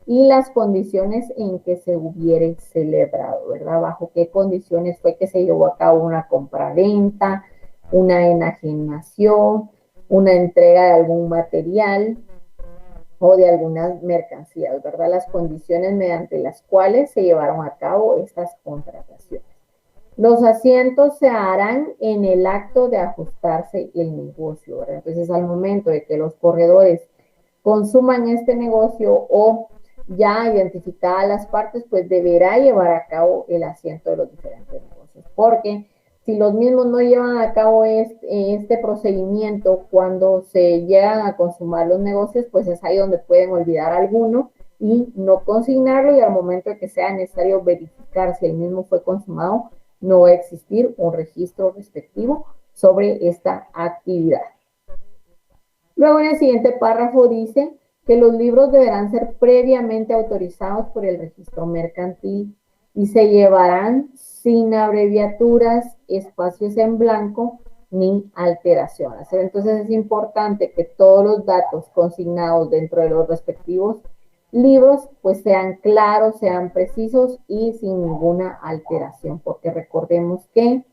y las condiciones en que se hubiere celebrado, ¿verdad? Bajo qué condiciones fue que se llevó a cabo una compraventa, una enajenación, una entrega de algún material o de algunas mercancías, ¿verdad? Las condiciones mediante las cuales se llevaron a cabo estas contrataciones. Los asientos se harán en el acto de ajustarse el negocio, ¿verdad? Entonces, al momento de que los corredores consuman este negocio o ya identificadas las partes, pues deberá llevar a cabo el asiento de los diferentes negocios. Porque si los mismos no llevan a cabo este procedimiento cuando se llegan a consumar los negocios, pues es ahí donde pueden olvidar alguno y no consignarlo, y al momento de que sea necesario verificar si el mismo fue consumado, no va a existir un registro respectivo sobre esta actividad. Luego en el siguiente párrafo dice que los libros deberán ser previamente autorizados por el registro mercantil y se llevarán sin abreviaturas, espacios en blanco ni alteraciones. Entonces es importante que todos los datos consignados dentro de los respectivos libros pues sean claros, sean precisos y sin ninguna alteración, porque recordemos que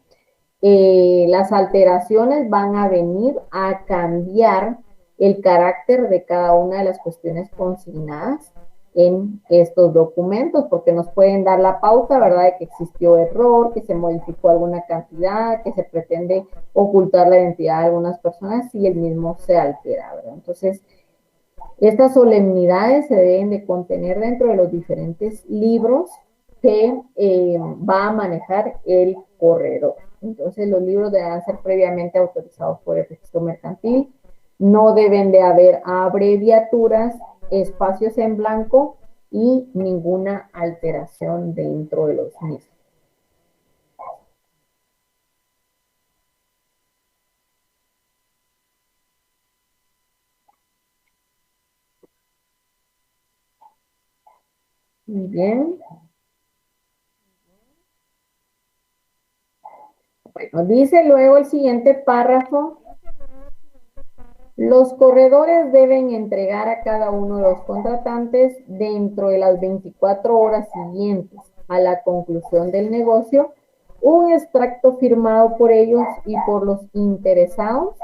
las alteraciones van a venir a cambiar el carácter de cada una de las cuestiones consignadas en estos documentos, porque nos pueden dar la pauta, ¿verdad?, de que existió error, que se modificó alguna cantidad, que se pretende ocultar la identidad de algunas personas y el mismo se altera, ¿verdad? Entonces, estas solemnidades se deben de contener dentro de los diferentes libros que va a manejar el corredor. Entonces, los libros deberán ser previamente autorizados por el registro mercantil. No deben de haber abreviaturas, espacios en blanco y ninguna alteración dentro de los mismos. Muy bien. Bueno, dice luego el siguiente párrafo: los corredores deben entregar a cada uno de los contratantes dentro de las 24 horas siguientes a la conclusión del negocio un extracto firmado por ellos y por los interesados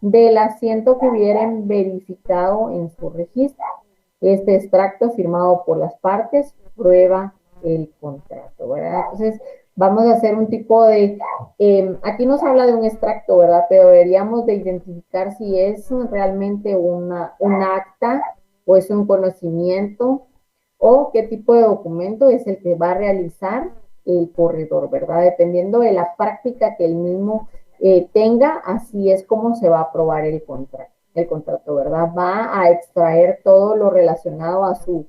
del asiento que hubieran verificado en su registro. Este extracto firmado por las partes prueba el contrato, ¿verdad? Entonces, vamos a hacer un tipo de, aquí nos habla de un extracto, ¿verdad? Pero deberíamos de identificar si es realmente un acta o es un conocimiento o qué tipo de documento es el que va a realizar el corredor, ¿verdad? Dependiendo de la práctica que el mismo tenga, así es como se va a aprobar el contrato, ¿verdad? Va a extraer todo lo relacionado a su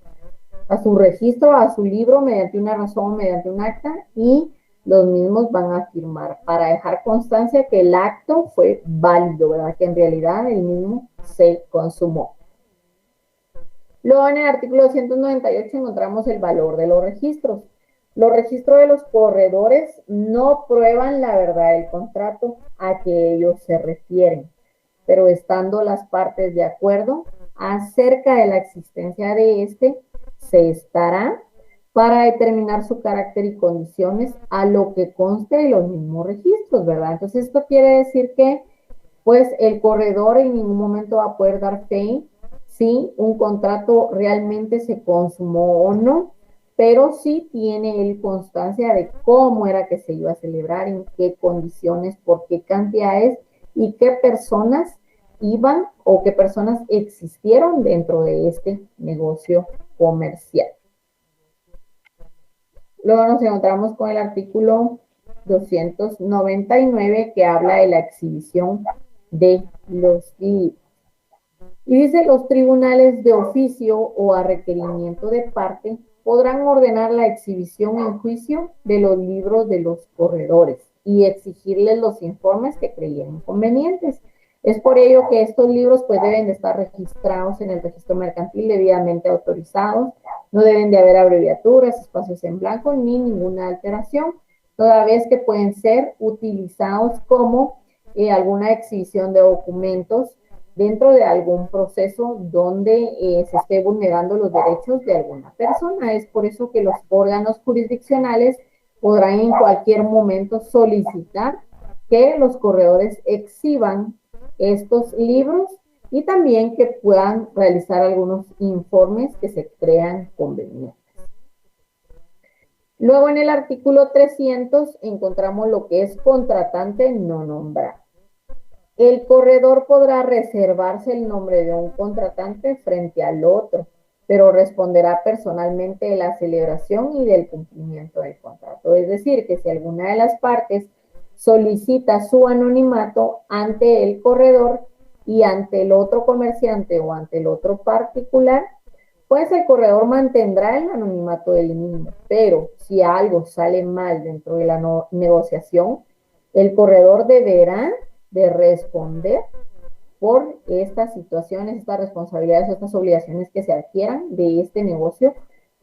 registro, a su libro, mediante una razón, mediante un acta, y los mismos van a firmar para dejar constancia que el acto fue válido, ¿verdad? Que en realidad el mismo se consumó. Luego en el artículo 298 encontramos el valor de los registros. Los registros de los corredores no prueban la verdad del contrato a que ellos se refieren, pero estando las partes de acuerdo acerca de la existencia de este, se estará para determinar su carácter y condiciones a lo que conste de los mismos registros, ¿verdad? Entonces esto quiere decir que pues el corredor en ningún momento va a poder dar fe si un contrato realmente se consumó o no, pero sí tiene él constancia de cómo era que se iba a celebrar, en qué condiciones, por qué cantidades y qué personas iban o qué personas existieron dentro de este negocio comercial. Luego nos encontramos con el artículo 299 que habla de la exhibición de los libros. Y dice: los tribunales de oficio o a requerimiento de parte podrán ordenar la exhibición en juicio de los libros de los corredores y exigirles los informes que creyeran convenientes. Es por ello que estos libros pues deben de estar registrados en el registro mercantil, debidamente autorizados, No deben de haber abreviaturas, espacios en blanco ni ninguna alteración, toda vez que pueden ser utilizados como alguna exhibición de documentos dentro de algún proceso donde se esté vulnerando los derechos de alguna persona. Es por eso que los órganos jurisdiccionales podrán en cualquier momento solicitar que los corredores exhiban estos libros y también que puedan realizar algunos informes que se crean convenientes. Luego en el artículo 300 encontramos lo que es contratante no nombrado. El corredor podrá reservarse el nombre de un contratante frente al otro, pero responderá personalmente de la celebración y del cumplimiento del contrato. Es decir, que si alguna de las partes solicita su anonimato ante el corredor y ante el otro comerciante o ante el otro particular, pues el corredor mantendrá el anonimato del mismo, pero si algo sale mal dentro de la negociación, el corredor deberá de responder por estas situaciones, estas responsabilidades, estas obligaciones que se adquieran de este negocio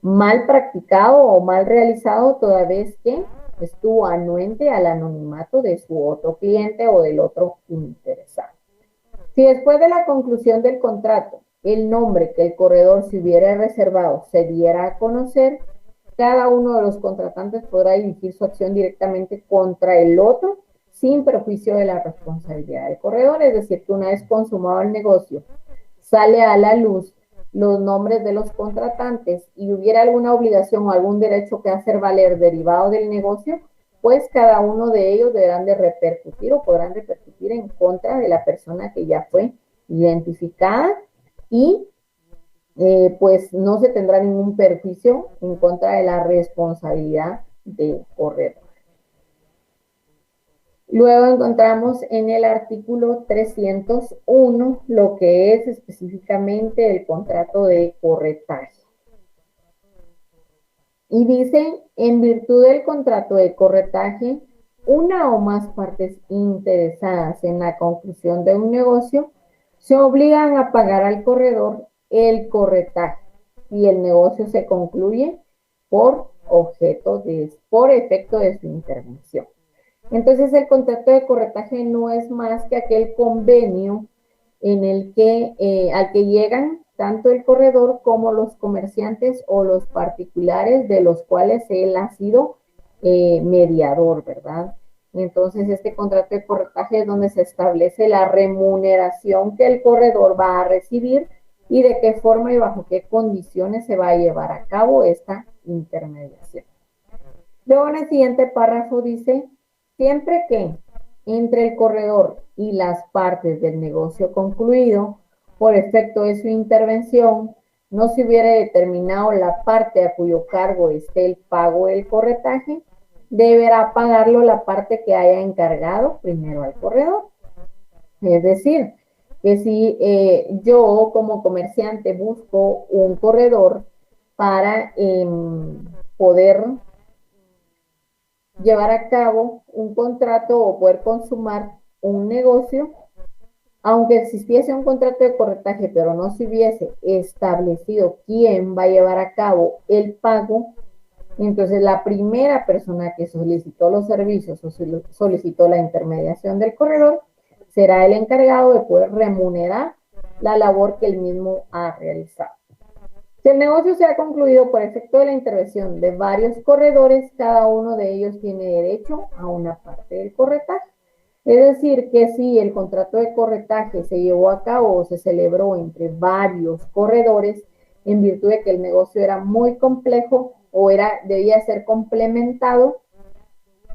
mal practicado o mal realizado, toda vez que estuvo anuente al anonimato de su otro cliente o del otro interesado. Si después de la conclusión del contrato el nombre que el corredor se hubiera reservado se diera a conocer, cada uno de los contratantes podrá dirigir su acción directamente contra el otro sin perjuicio de la responsabilidad del corredor. Es decir, que una vez consumado el negocio, sale a la luz los nombres de los contratantes y hubiera alguna obligación o algún derecho que hacer valer derivado del negocio, pues cada uno de ellos deberán de repercutir o podrán repercutir en contra de la persona que ya fue identificada y pues no se tendrá ningún perjuicio en contra de la responsabilidad del corredor. Luego encontramos en el artículo 301 lo que es específicamente el contrato de corretaje. Y dice, en virtud del contrato de corretaje, una o más partes interesadas en la conclusión de un negocio se obligan a pagar al corredor el corretaje y el negocio se concluye por efecto de su intervención. Entonces el contrato de corretaje no es más que aquel convenio en el que al que llegan tanto el corredor como los comerciantes o los particulares de los cuales él ha sido mediador, ¿verdad? Entonces este contrato de corretaje es donde se establece la remuneración que el corredor va a recibir y de qué forma y bajo qué condiciones se va a llevar a cabo esta intermediación. Luego en el siguiente párrafo dice, siempre que entre el corredor y las partes del negocio concluido, por efecto de su intervención, no se hubiera determinado la parte a cuyo cargo esté el pago del corretaje, deberá pagarlo la parte que haya encargado primero al corredor. Es decir, que si yo como comerciante busco un corredor para poder llevar a cabo un contrato o poder consumar un negocio, aunque existiese un contrato de corretaje, pero no se hubiese establecido quién va a llevar a cabo el pago, entonces la primera persona que solicitó los servicios o solicitó la intermediación del corredor será el encargado de poder remunerar la labor que él mismo ha realizado. Si el negocio se ha concluido por efecto de la intervención de varios corredores, cada uno de ellos tiene derecho a una parte del corretaje. Es decir, que si el contrato de corretaje se llevó a cabo o se celebró entre varios corredores, en virtud de que el negocio era muy complejo o debía ser complementado,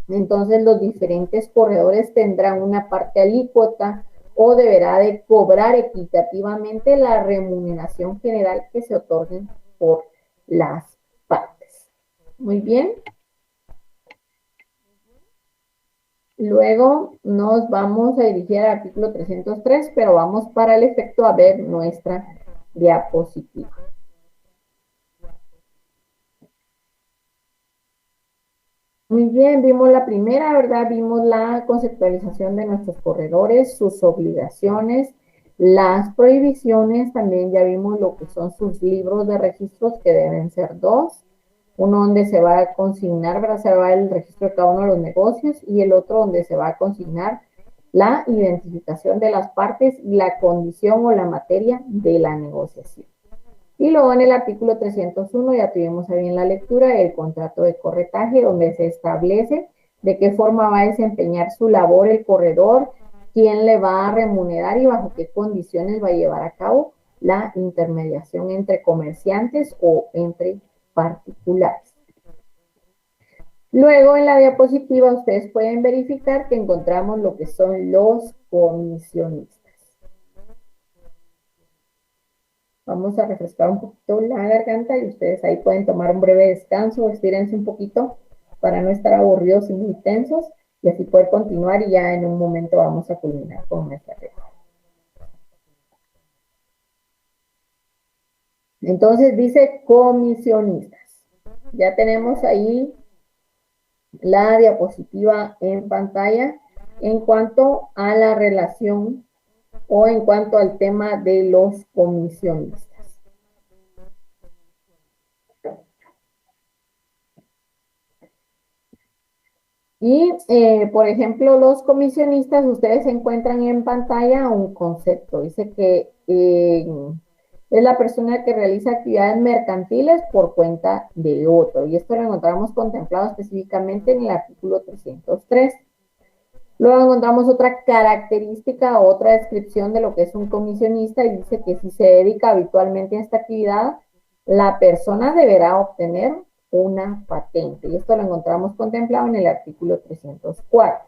entonces los diferentes corredores tendrán una parte alícuota o deberá de cobrar equitativamente la remuneración general que se otorguen por las partes. Muy bien. Luego nos vamos a dirigir al artículo 303, pero vamos para el efecto a ver nuestra diapositiva. Muy bien, vimos la primera, ¿verdad? Vimos la conceptualización de nuestros corredores, sus obligaciones, Las prohibiciones, también ya vimos lo que son sus libros de registros, que deben ser dos. Uno donde se va a consignar, ¿verdad? Se va el registro de cada uno de los negocios, y el otro donde se va a consignar la identificación de las partes y la condición o la materia de la negociación. Y luego en el artículo 301 ya tuvimos ahí en la lectura el contrato de corretaje, donde se establece de qué forma va a desempeñar su labor el corredor, quién le va a remunerar y bajo qué condiciones va a llevar a cabo la intermediación entre comerciantes o entre particulares. Luego en la diapositiva ustedes pueden verificar que encontramos lo que son los comisionistas. Vamos a refrescar un poquito la garganta y ustedes ahí pueden tomar un breve descanso, estírense un poquito para no estar aburridos y muy tensos, y así poder continuar, y ya en un momento vamos a culminar con nuestra clase. Entonces dice comisionistas. Ya tenemos ahí la diapositiva en pantalla en cuanto a la relación o en cuanto al tema de los comisionistas. Y, por ejemplo, los comisionistas, ustedes encuentran en pantalla un concepto. Dice que es la persona que realiza actividades mercantiles por cuenta de otro. Y esto lo encontramos contemplado específicamente en el artículo 303. Luego encontramos otra característica, otra descripción de lo que es un comisionista, y dice que si se dedica habitualmente a esta actividad, la persona deberá obtener una patente. Y esto lo encontramos contemplado en el artículo 304.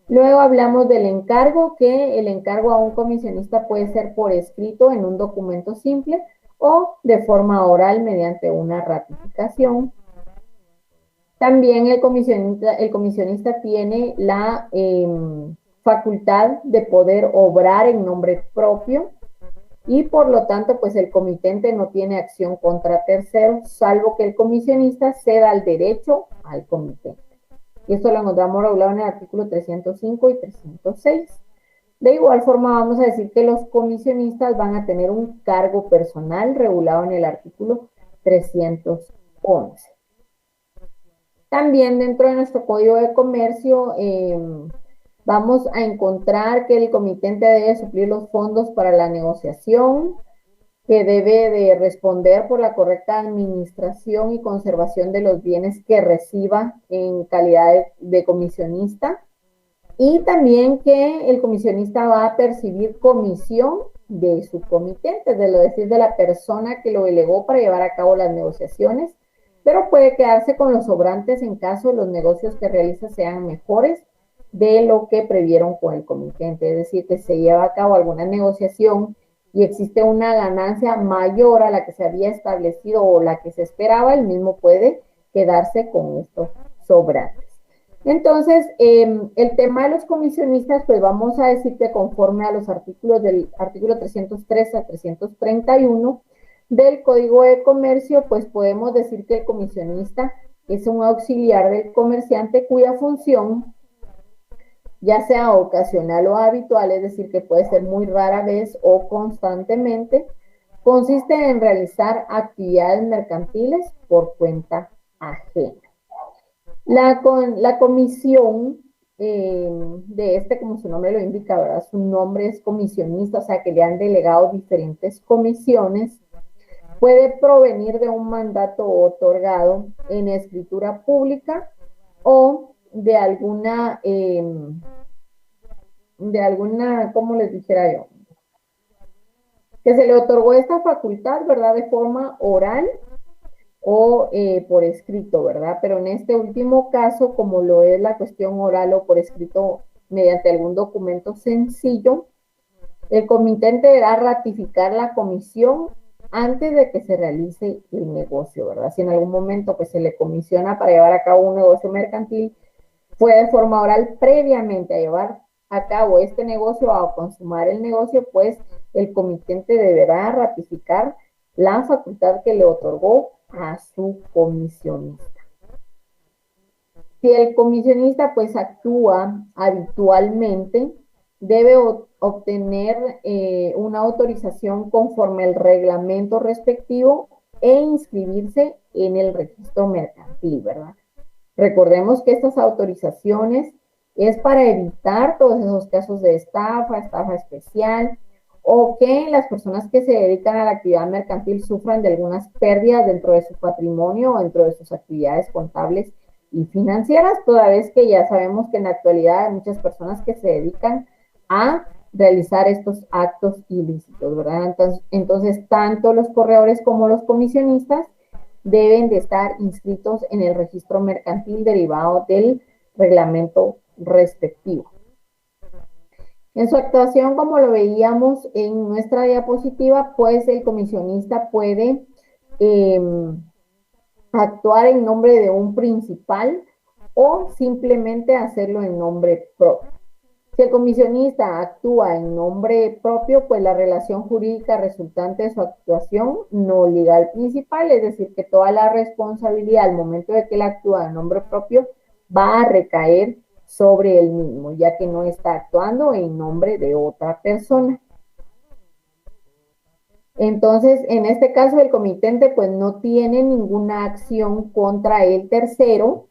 Luego hablamos del encargo, que el encargo a un comisionista puede ser por escrito en un documento simple o de forma oral mediante una ratificación. También el comisionista tiene la facultad de poder obrar en nombre propio, y por lo tanto, pues el comitente no tiene acción contra terceros, salvo que el comisionista ceda el derecho al comitente. Y esto lo encontramos regulado en el artículo 305 y 306. De igual forma, vamos a decir que los comisionistas van a tener un cargo personal regulado en el artículo 311. También dentro de nuestro Código de Comercio vamos a encontrar que el comitente debe suplir los fondos para la negociación, que debe de responder por la correcta administración y conservación de los bienes que reciba en calidad de comisionista, y también que el comisionista va a percibir comisión de su comitente, de lo decir de la persona que lo delegó para llevar a cabo las negociaciones, pero puede quedarse con los sobrantes en caso los negocios que realiza sean mejores de lo que previeron con el comitente. Es decir, que se lleva a cabo alguna negociación y existe una ganancia mayor a la que se había establecido o la que se esperaba, el mismo puede quedarse con estos sobrantes. Entonces, el tema de los comisionistas, pues vamos a decir que conforme a los artículos del artículo 303 a 331 del Código de Comercio, pues podemos decir que el comisionista es un auxiliar del comerciante cuya función, ya sea ocasional o habitual, es decir, que puede ser muy rara vez o constantemente, consiste en realizar actividades mercantiles por cuenta ajena. La comisión de como su nombre lo indica, ¿verdad? Su nombre es comisionista, o sea que le han delegado diferentes comisiones. Puede provenir de un mandato otorgado en escritura pública o de alguna, ¿cómo les dijera yo? Que se le otorgó esta facultad, ¿verdad? De forma oral o por escrito, ¿verdad? Pero en este último caso, como lo es la cuestión oral o por escrito mediante algún documento sencillo, el comitente deberá ratificar la comisión antes de que se realice el negocio, ¿verdad? Si en algún momento pues se le comisiona para llevar a cabo un negocio mercantil, fue de forma oral previamente a llevar a cabo este negocio o a consumar el negocio, pues el comitente deberá ratificar la facultad que le otorgó a su comisionista. Si el comisionista pues actúa habitualmente, debe obtener una autorización conforme al reglamento respectivo e inscribirse en el registro mercantil, ¿verdad? Recordemos que estas autorizaciones es para evitar todos esos casos de estafa, estafa especial, o que las personas que se dedican a la actividad mercantil sufran de algunas pérdidas dentro de su patrimonio o dentro de sus actividades contables y financieras, toda vez que ya sabemos que en la actualidad hay muchas personas que se dedican a realizar estos actos ilícitos, ¿verdad? Entonces tanto los corredores como los comisionistas deben de estar inscritos en el registro mercantil derivado del reglamento respectivo. En su actuación, como lo veíamos en nuestra diapositiva, pues el comisionista puede actuar en nombre de un principal o simplemente hacerlo en nombre propio. Si el comisionista actúa en nombre propio, pues la relación jurídica resultante de su actuación no liga al principal, es decir, que toda la responsabilidad al momento de que él actúa en nombre propio va a recaer sobre él mismo, ya que no está actuando en nombre de otra persona. Entonces, en este caso, el comitente pues no tiene ninguna acción contra el tercero,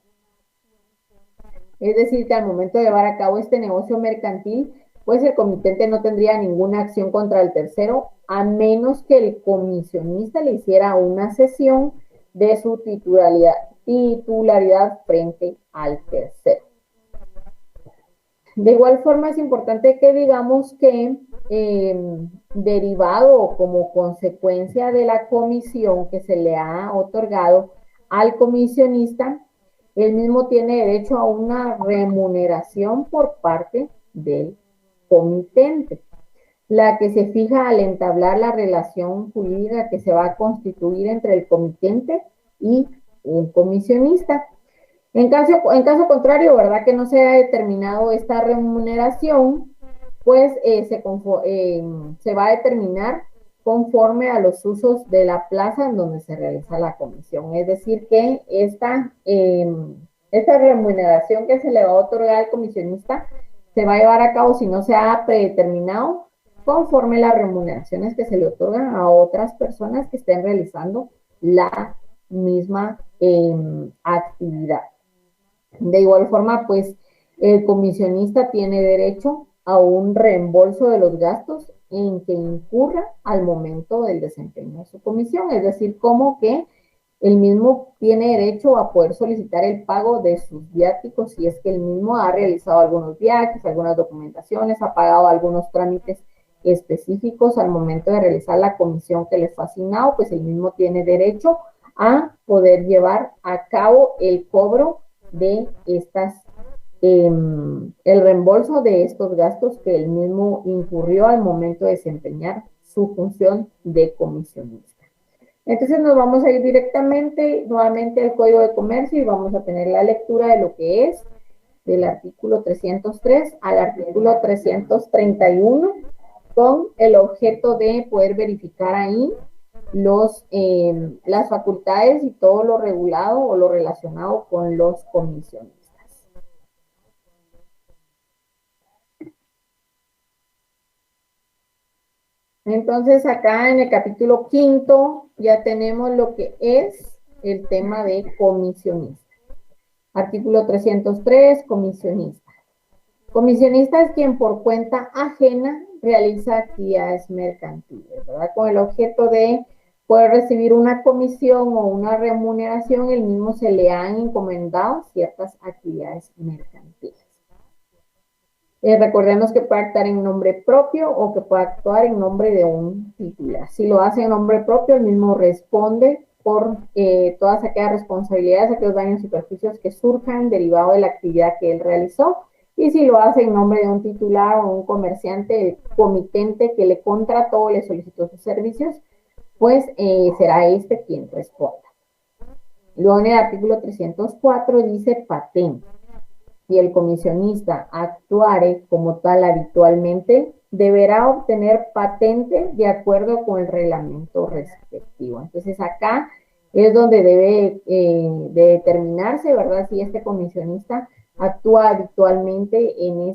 es decir, que al momento de llevar a cabo este negocio mercantil, pues el comitente no tendría ninguna acción contra el tercero, a menos que el comisionista le hiciera una cesión de su titularidad frente al tercero. De igual forma, es importante que digamos que derivado o como consecuencia de la comisión que se le ha otorgado al comisionista, él mismo tiene derecho a una remuneración por parte del comitente, la que se fija al entablar la relación jurídica que se va a constituir entre el comitente y el comisionista. En caso contrario, ¿verdad? Que no se haya determinado esta remuneración, pues se va a determinar conforme a los usos de la plaza en donde se realiza la comisión. Es decir, que esta remuneración que se le va a otorgar al comisionista se va a llevar a cabo, si no se ha predeterminado, conforme las remuneraciones que se le otorgan a otras personas que estén realizando la misma actividad. De igual forma, pues el comisionista tiene derecho a un reembolso de los gastos en que incurra al momento del desempeño de su comisión, es decir, como que el mismo tiene derecho a poder solicitar el pago de sus viáticos si es que el mismo ha realizado algunos viajes, algunas documentaciones, ha pagado algunos trámites específicos al momento de realizar la comisión que le fue asignado, pues el mismo tiene derecho a poder llevar a cabo el cobro de el reembolso de estos gastos que él mismo incurrió al momento de desempeñar su función de comisionista. Entonces nos vamos a ir directamente nuevamente al Código de Comercio y vamos a tener la lectura de lo que es del artículo 303 al artículo 331 con el objeto de poder verificar ahí las facultades y todo lo regulado o lo relacionado con los comisionistas. Entonces acá en el capítulo 5 ya tenemos lo que es el tema de comisionista. Artículo 303, comisionista. Comisionista es quien por cuenta ajena realiza actividades mercantiles, ¿verdad? Con el objeto de poder recibir una comisión o una remuneración, el mismo se le han encomendado ciertas actividades mercantiles. Recordemos que puede actuar en nombre propio o que puede actuar en nombre de un titular. Si lo hace en nombre propio, el mismo responde por todas aquellas responsabilidades, aquellos daños y perjuicios que surjan derivado de la actividad que él realizó. Y si lo hace en nombre de un titular o un comerciante, el comitente que le contrató o le solicitó sus servicios, pues será este quien responda. Luego en el artículo 304 dice patente. Si el comisionista actuare como tal habitualmente, deberá obtener patente de acuerdo con el reglamento respectivo. Entonces acá es donde debe de determinarse, ¿verdad? Si este comisionista actúa habitualmente en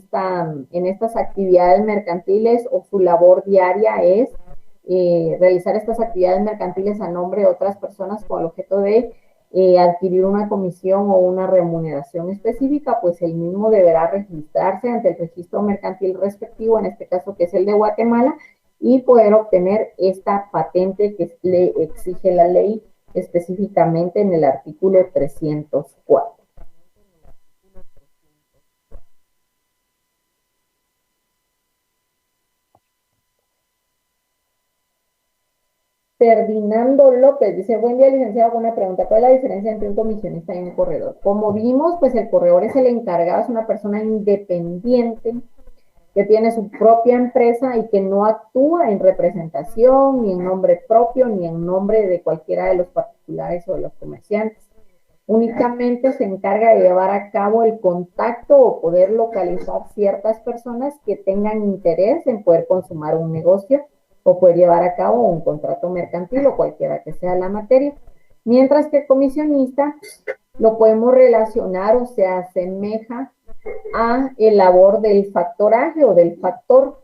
estas actividades mercantiles o su labor diaria es realizar estas actividades mercantiles a nombre de otras personas con el objeto de adquirir una comisión o una remuneración específica, pues el mismo deberá registrarse ante el registro mercantil respectivo, en este caso que es el de Guatemala, y poder obtener esta patente que le exige la ley específicamente en el artículo 304. Ferdinando López dice, buen día, licenciado, con una pregunta, ¿cuál es la diferencia entre un comisionista y un corredor? Como vimos, pues el corredor es el encargado, es una persona independiente que tiene su propia empresa y que no actúa en representación, ni en nombre propio, ni en nombre de cualquiera de los particulares o de los comerciantes. Únicamente se encarga de llevar a cabo el contacto o poder localizar ciertas personas que tengan interés en poder consumar un negocio o poder llevar a cabo un contrato mercantil o cualquiera que sea la materia. Mientras que el comisionista lo podemos relacionar o se asemeja a el labor del factoraje o del factor,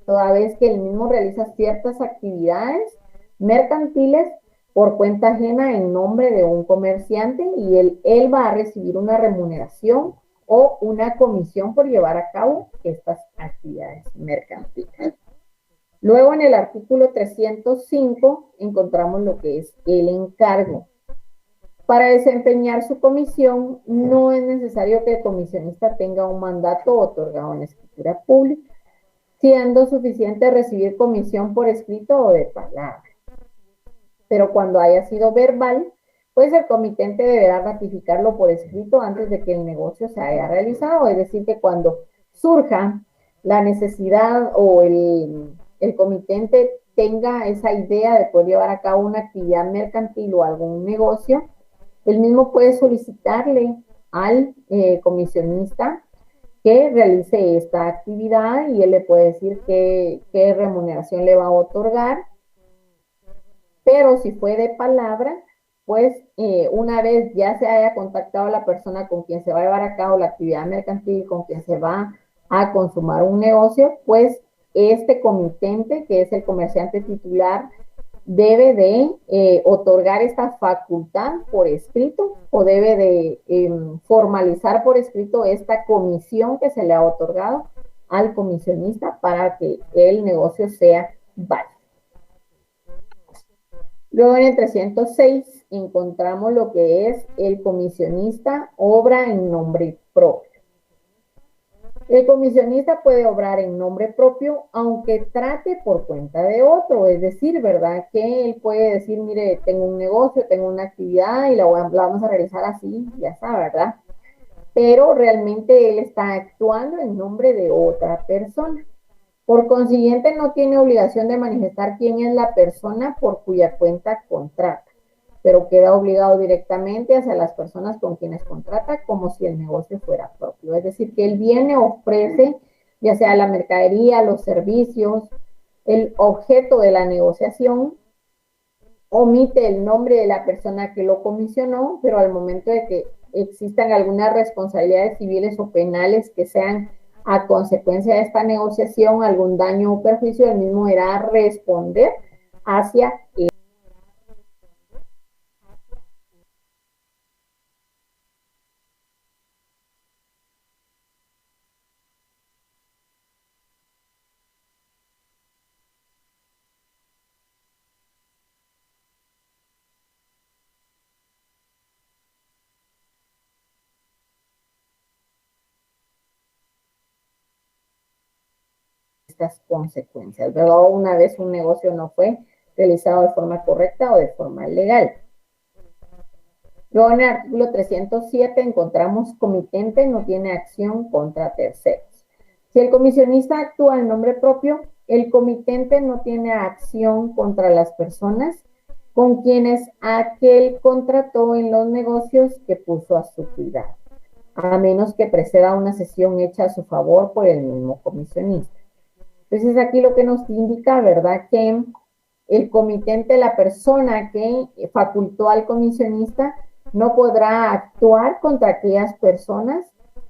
toda vez que el mismo realiza ciertas actividades mercantiles por cuenta ajena en nombre de un comerciante y él va a recibir una remuneración o una comisión por llevar a cabo estas actividades mercantiles. Luego en el artículo 305 encontramos lo que es el encargo. Para desempeñar su comisión no es necesario que el comisionista tenga un mandato otorgado en la escritura pública, siendo suficiente recibir comisión por escrito o de palabra. Pero cuando haya sido verbal, pues el comitente deberá ratificarlo por escrito antes de que el negocio se haya realizado. Es decir, que cuando surja la necesidad o el comitente tenga esa idea de poder llevar a cabo una actividad mercantil o algún negocio, el mismo puede solicitarle al comisionista que realice esta actividad y él le puede decir qué remuneración le va a otorgar. Pero si fue de palabra, pues una vez ya se haya contactado a la persona con quien se va a llevar a cabo la actividad mercantil, con quien se va a consumar un negocio, pues este comitente, que es el comerciante titular, debe de otorgar esta facultad por escrito o debe de formalizar por escrito esta comisión que se le ha otorgado al comisionista para que el negocio sea válido. Luego en el 306 encontramos lo que es el comisionista obra en nombre propio. El comisionista puede obrar en nombre propio, aunque trate por cuenta de otro, es decir, ¿verdad? Que él puede decir, mire, tengo un negocio, tengo una actividad y la vamos a realizar así, ya está, ¿verdad? Pero realmente él está actuando en nombre de otra persona. Por consiguiente, no tiene obligación de manifestar quién es la persona por cuya cuenta contrata, pero queda obligado directamente hacia las personas con quienes contrata como si el negocio fuera propio. Es decir, que él viene, ofrece, ya sea la mercadería, los servicios, el objeto de la negociación, omite el nombre de la persona que lo comisionó, pero al momento de que existan algunas responsabilidades civiles o penales que sean a consecuencia de esta negociación, algún daño o perjuicio, el mismo irá a responder hacia estas consecuencias, ¿verdad? Una vez un negocio no fue realizado de forma correcta o de forma legal. Luego en el artículo 307 encontramos comitente no tiene acción contra terceros. Si el comisionista actúa en nombre propio, el comitente no tiene acción contra las personas con quienes aquel contrató en los negocios que puso a su cuidado, a menos que preceda una cesión hecha a su favor por el mismo comisionista. Entonces aquí lo que nos indica, ¿verdad? Que el comitente, la persona que facultó al comisionista, no podrá actuar contra aquellas personas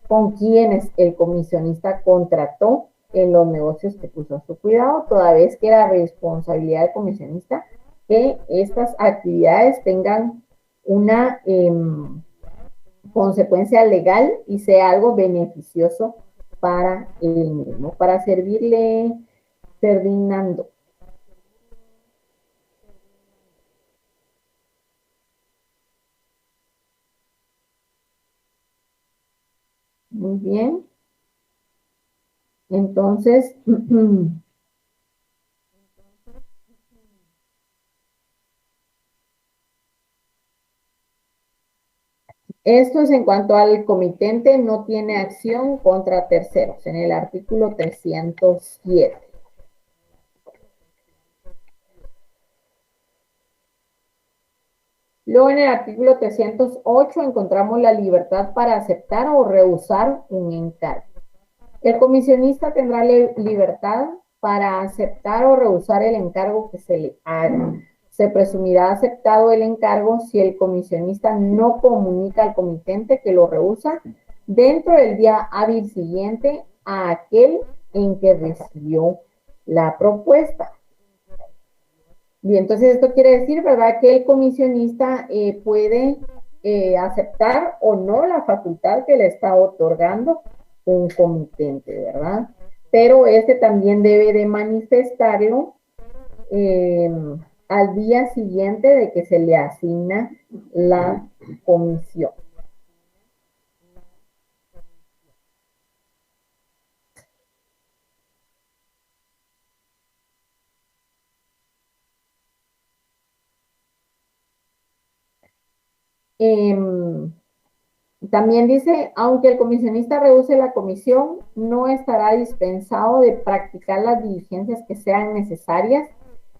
con quienes el comisionista contrató en los negocios que puso a su cuidado, toda vez que era responsabilidad del comisionista que estas actividades tengan una consecuencia legal y sea algo beneficioso para él mismo, para servirle, Ferdinando. Muy bien. Entonces, esto es en cuanto al comitente, no tiene acción contra terceros, en el artículo 307. Luego en el artículo 308 encontramos la libertad para aceptar o rehusar un encargo. El comisionista tendrá libertad para aceptar o rehusar el encargo que se le haga. Se presumirá aceptado el encargo si el comisionista no comunica al comitente que lo rehúsa dentro del día hábil siguiente a aquel en que recibió la propuesta. Bien, entonces esto quiere decir, ¿verdad?, que el comisionista puede aceptar o no la facultad que le está otorgando un comitente, ¿verdad? Pero este también debe de manifestarlo al día siguiente de que se le asigna la comisión. También dice, aunque el comisionista rehúse la comisión, no estará dispensado de practicar las diligencias que sean necesarias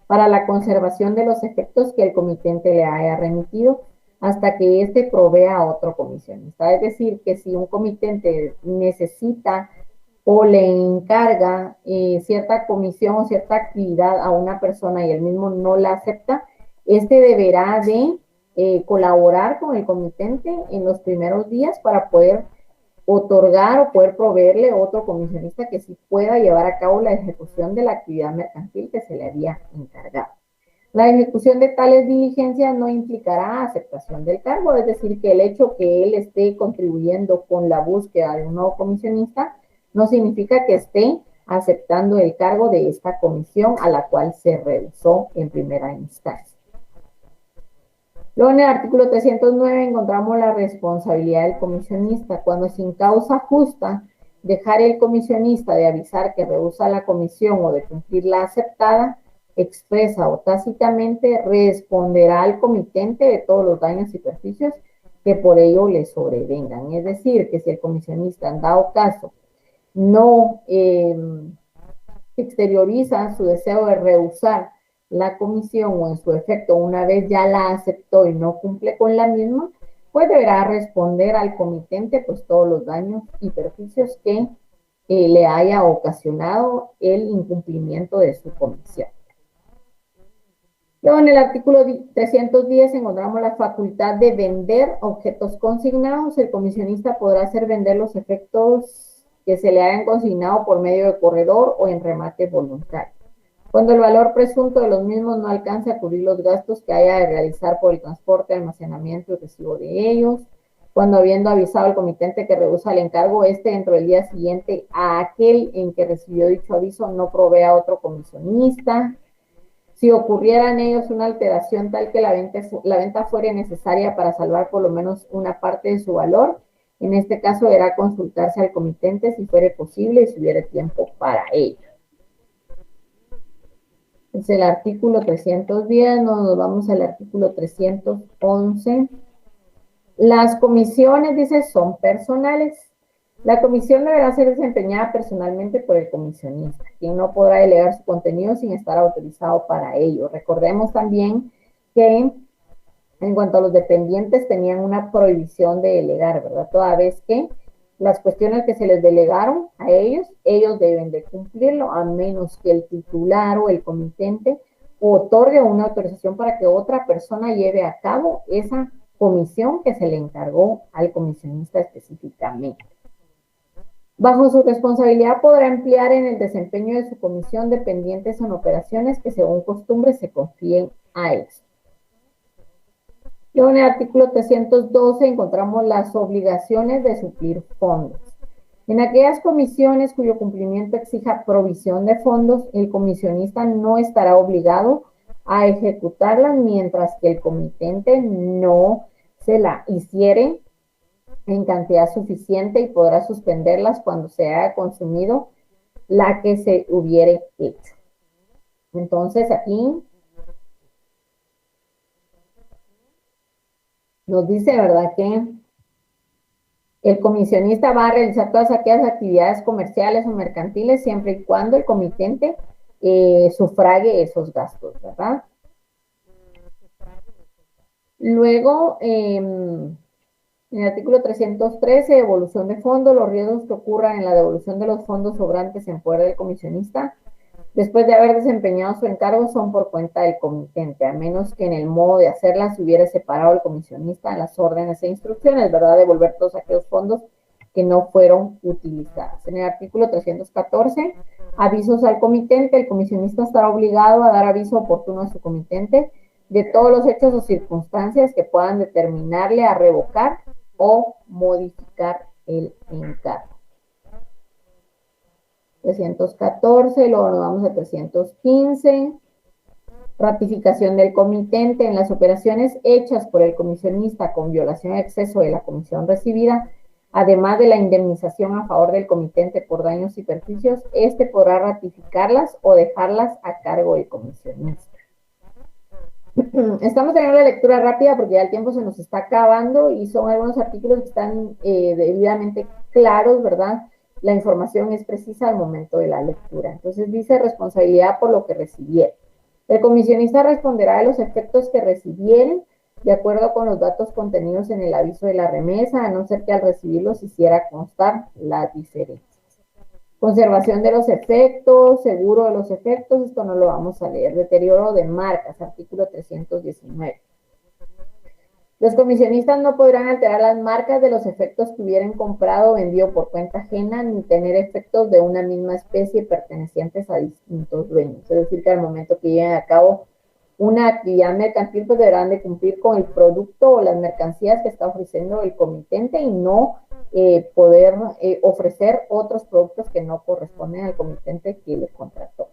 para la conservación de los efectos que el comitente le haya remitido hasta que éste provea a otro comisionista. Es decir, que si un comitente necesita o le encarga cierta comisión o cierta actividad a una persona y él mismo no la acepta, este deberá de colaborar con el comitente en los primeros días para poder otorgar o poder proveerle otro comisionista que sí pueda llevar a cabo la ejecución de la actividad mercantil que se le había encargado. La ejecución de tales diligencias no implicará aceptación del cargo, es decir, que el hecho que él esté contribuyendo con la búsqueda de un nuevo comisionista no significa que esté aceptando el cargo de esta comisión a la cual se rehusó en primera instancia. Luego en el artículo 309 encontramos la responsabilidad del comisionista. Cuando sin causa justa dejar el comisionista de avisar que rehúsa la comisión o de cumplir la aceptada, expresa o tácitamente responderá al comitente de todos los daños y perjuicios que por ello le sobrevengan. Es decir, que si el comisionista en dado caso no exterioriza su deseo de rehusar la comisión o en su efecto una vez ya la aceptó y no cumple con la misma, pues deberá responder al comitente pues todos los daños y perjuicios que le haya ocasionado el incumplimiento de su comisión. Luego en el artículo 310 encontramos la facultad de vender objetos consignados. El comisionista podrá hacer vender los efectos que se le hayan consignado por medio de corredor o en remate voluntario. Cuando el valor presunto de los mismos no alcance a cubrir los gastos que haya de realizar por el transporte, almacenamiento y recibo de ellos. Cuando habiendo avisado al comitente que rehúsa el encargo, dentro del día siguiente a aquel en que recibió dicho aviso no provea a otro comisionista. Si ocurriera en ellos una alteración tal que la venta fuera necesaria para salvar por lo menos una parte de su valor, en este caso deberá consultarse al comitente si fuere posible y si hubiera tiempo para ello. Es el artículo 310, nos vamos al artículo 311. Las comisiones, dice, son personales. La comisión deberá ser desempeñada personalmente por el comisionista, quien no podrá delegar su contenido sin estar autorizado para ello. Recordemos también que en cuanto a los dependientes tenían una prohibición de delegar, ¿verdad? Toda vez que las cuestiones que se les delegaron a ellos deben de cumplirlo, a menos que el titular o el comitente otorgue una autorización para que otra persona lleve a cabo esa comisión que se le encargó al comisionista específicamente. Bajo su responsabilidad podrá emplear en el desempeño de su comisión dependientes en operaciones que según costumbre se confíen a él. Luego en el artículo 312 encontramos las obligaciones de suplir fondos. En aquellas comisiones cuyo cumplimiento exija provisión de fondos, el comisionista no estará obligado a ejecutarlas mientras que el comitente no se la hiciere en cantidad suficiente y podrá suspenderlas cuando se haya consumido la que se hubiere hecho. Entonces aquí nos dice, ¿verdad?, que el comisionista va a realizar todas aquellas actividades comerciales o mercantiles siempre y cuando el comitente sufrague esos gastos, ¿verdad? Luego, en el artículo 313, devolución de fondos, los riesgos que ocurran en la devolución de los fondos sobrantes en poder del comisionista después de haber desempeñado su encargo son por cuenta del comitente, a menos que en el modo de hacerlas se hubiera separado el comisionista en las órdenes e instrucciones, ¿verdad? Devolver todos aquellos fondos que no fueron utilizados. En el artículo 314, avisos al comitente. El comisionista estará obligado a dar aviso oportuno a su comitente de todos los hechos o circunstancias que puedan determinarle a revocar o modificar el encargo. 314, luego nos vamos a 315, ratificación del comitente en las operaciones hechas por el comisionista con violación a exceso de la comisión recibida, además de la indemnización a favor del comitente por daños y perjuicios, este podrá ratificarlas o dejarlas a cargo del comisionista. Estamos teniendo la lectura rápida porque ya el tiempo se nos está acabando y son algunos artículos que están debidamente claros, ¿verdad? La información es precisa al momento de la lectura. Entonces dice responsabilidad por lo que recibieron. El comisionista responderá de los efectos que recibieren de acuerdo con los datos contenidos en el aviso de la remesa, a no ser que al recibirlos hiciera constar las diferencias. Conservación de los efectos, seguro de los efectos, esto no lo vamos a leer. Deterioro de marcas, artículo 319. Los comisionistas no podrán alterar las marcas de los efectos que hubieran comprado o vendido por cuenta ajena, ni tener efectos de una misma especie pertenecientes a distintos dueños. Es decir, que al momento que lleven a cabo una actividad mercantil, pues deberán de cumplir con el producto o las mercancías que está ofreciendo el comitente y no poder ofrecer otros productos que no corresponden al comitente que les contrató.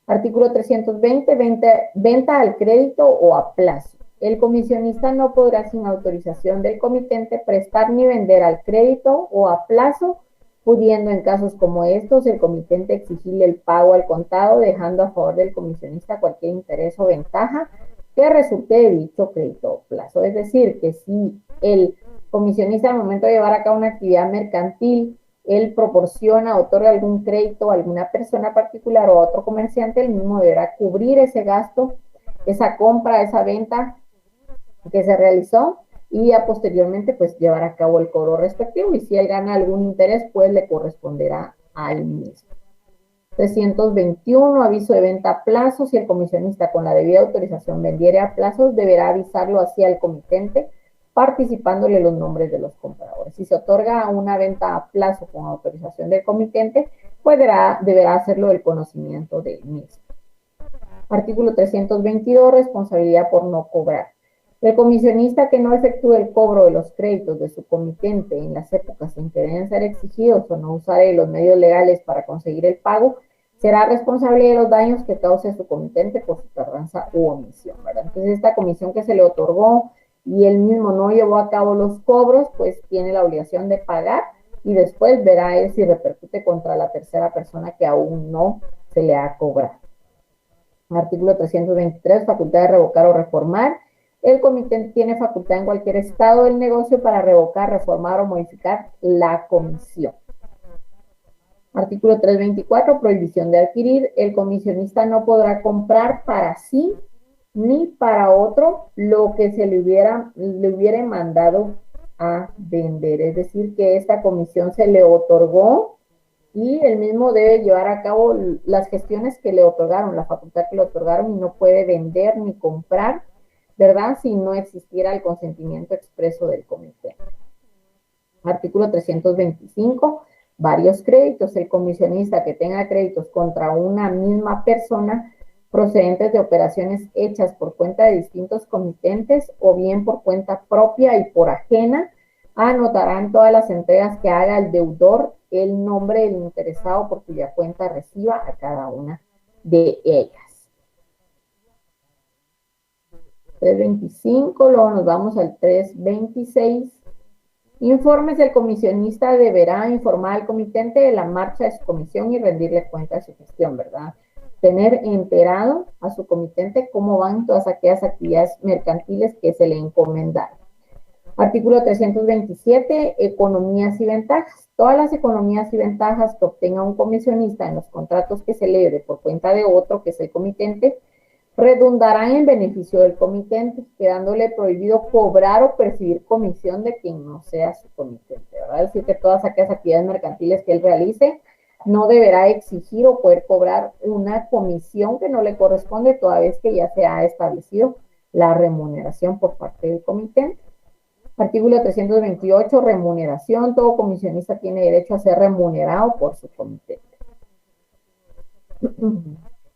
Artículo 320, venta al crédito o a plazo. El comisionista no podrá, sin autorización del comitente, prestar ni vender al crédito o a plazo, pudiendo en casos como estos el comitente exigirle el pago al contado, dejando a favor del comisionista cualquier interés o ventaja que resulte de dicho crédito o plazo. Es decir, que si el comisionista al momento de llevar a cabo una actividad mercantil, él proporciona, otorga algún crédito a alguna persona particular o a otro comerciante, el mismo deberá cubrir ese gasto, esa compra, esa venta que se realizó y a posteriormente pues llevar a cabo el cobro respectivo, y si él gana algún interés pues le corresponderá al mismo. 321, aviso de venta a plazo. Si el comisionista con la debida autorización vendiere a plazos, deberá avisarlo así al comitente, participándole los nombres de los compradores. Si se otorga una venta a plazo con autorización del comitente, pues deberá hacerlo del conocimiento del mismo. Artículo 322, responsabilidad por no cobrar. El comisionista que no efectúe el cobro de los créditos de su comitente en las épocas en que deben ser exigidos o no usare los medios legales para conseguir el pago, será responsable de los daños que cause su comitente por su tardanza u omisión, ¿verdad? Entonces, esta comisión que se le otorgó y él mismo no llevó a cabo los cobros, pues tiene la obligación de pagar y después verá él si repercute contra la tercera persona que aún no se le ha cobrado. Artículo 323, facultad de revocar o reformar. El comité tiene facultad en cualquier estado del negocio para revocar, reformar o modificar la comisión. Artículo 324, prohibición de adquirir. El comisionista no podrá comprar para sí ni para otro lo que se le hubiera mandado a vender. Es decir, que esta comisión se le otorgó y él mismo debe llevar a cabo las gestiones que le otorgaron, la facultad que le otorgaron, y no puede vender ni comprar, ¿verdad?, si no existiera el consentimiento expreso del comité. Artículo 325, varios créditos. El comisionista que tenga créditos contra una misma persona procedentes de operaciones hechas por cuenta de distintos comitentes o bien por cuenta propia y por ajena, anotará en todas las entregas que haga el deudor el nombre del interesado por cuya cuenta reciba a cada una de ellas. 325, luego nos vamos al 326. Informes del comisionista deberá informar al comitente de la marcha de su comisión y rendirle cuenta de su gestión, ¿verdad? Tener enterado a su comitente cómo van todas aquellas actividades mercantiles que se le encomendaron. Artículo 327, economías y ventajas. Todas las economías y ventajas que obtenga un comisionista en los contratos que celebre por cuenta de otro, que es el comitente, redundarán en beneficio del comitente, quedándole prohibido cobrar o percibir comisión de quien no sea su comitente, ¿verdad? Es decir, que todas aquellas actividades mercantiles que él realice no deberá exigir o poder cobrar una comisión que no le corresponde, toda vez que ya se ha establecido la remuneración por parte del comitente. Artículo 328, remuneración. Todo comisionista tiene derecho a ser remunerado por su comitente.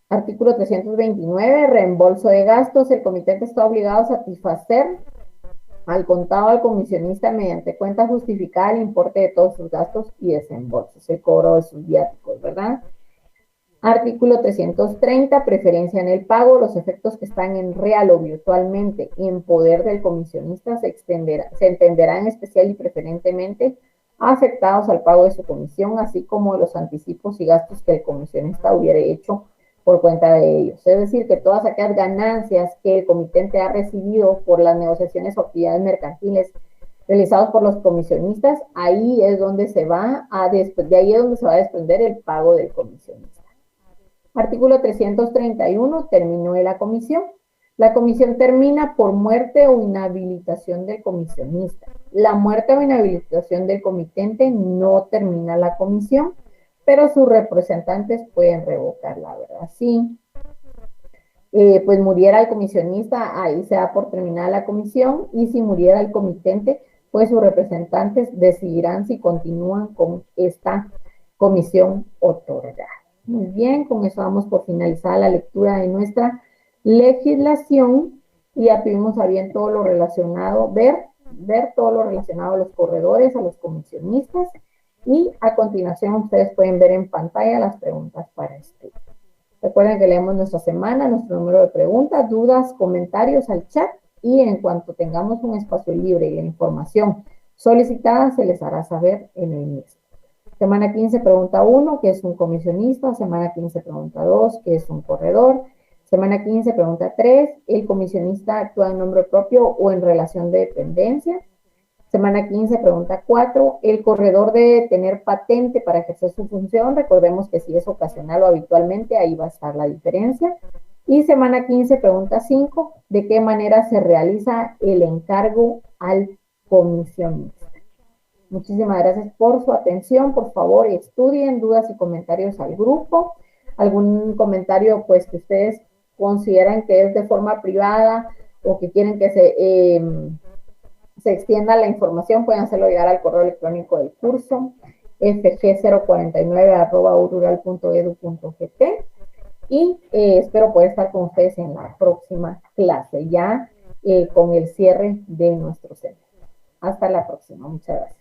Artículo 329, reembolso de gastos. El comitente está obligado a satisfacer al contado al comisionista mediante cuenta justificada el importe de todos sus gastos y desembolsos, el cobro de sus viáticos, ¿verdad? Artículo 330, preferencia en el pago. Los efectos que están en real o virtualmente en poder del comisionista se entenderán especial y preferentemente afectados al pago de su comisión, así como los anticipos y gastos que el comisionista hubiera hecho por cuenta de ellos. Es decir, que todas aquellas ganancias que el comitente ha recibido por las negociaciones o actividades mercantiles realizados por los comisionistas, ahí es donde se va a desprender el pago del comisionista. Artículo 331, término de la comisión. La comisión termina por muerte o inhabilitación del comisionista. La muerte o inhabilitación del comitente no termina la comisión, pero sus representantes pueden revocarla, ¿verdad? Sí. Pues muriera el comisionista, ahí se da por terminada la comisión, y si muriera el comitente, pues sus representantes decidirán si continúan con esta comisión otorgada. Muy bien, con eso damos por finalizada la lectura de nuestra legislación y ya tuvimos a bien todo lo relacionado, ver todo lo relacionado a los corredores, a los comisionistas, y a continuación ustedes pueden ver en pantalla las preguntas para estudio. Recuerden que leemos nuestra semana, nuestro número de preguntas, dudas, comentarios al chat, y en cuanto tengamos un espacio libre y la información solicitada se les hará saber en el mismo. Semana 15, pregunta 1, ¿qué es un comisionista? Semana 15, pregunta 2, ¿qué es un corredor? Semana 15, pregunta 3, ¿el comisionista actúa en nombre propio o en relación de dependencia? Semana 15, pregunta 4, ¿el corredor debe tener patente para ejercer su función? Recordemos que si es ocasional o habitualmente, ahí va a estar la diferencia. Y semana 15, pregunta 5, ¿de qué manera se realiza el encargo al comisionista? Muchísimas gracias por su atención. Por favor, estudien, dudas y comentarios al grupo. Algún comentario pues que ustedes consideran que es de forma privada o que quieren que se extienda la información, pueden hacerlo llegar al correo electrónico del curso fg049@urural.edu.gt y espero poder estar con ustedes en la próxima clase ya con el cierre de nuestro centro. Hasta la próxima. Muchas gracias.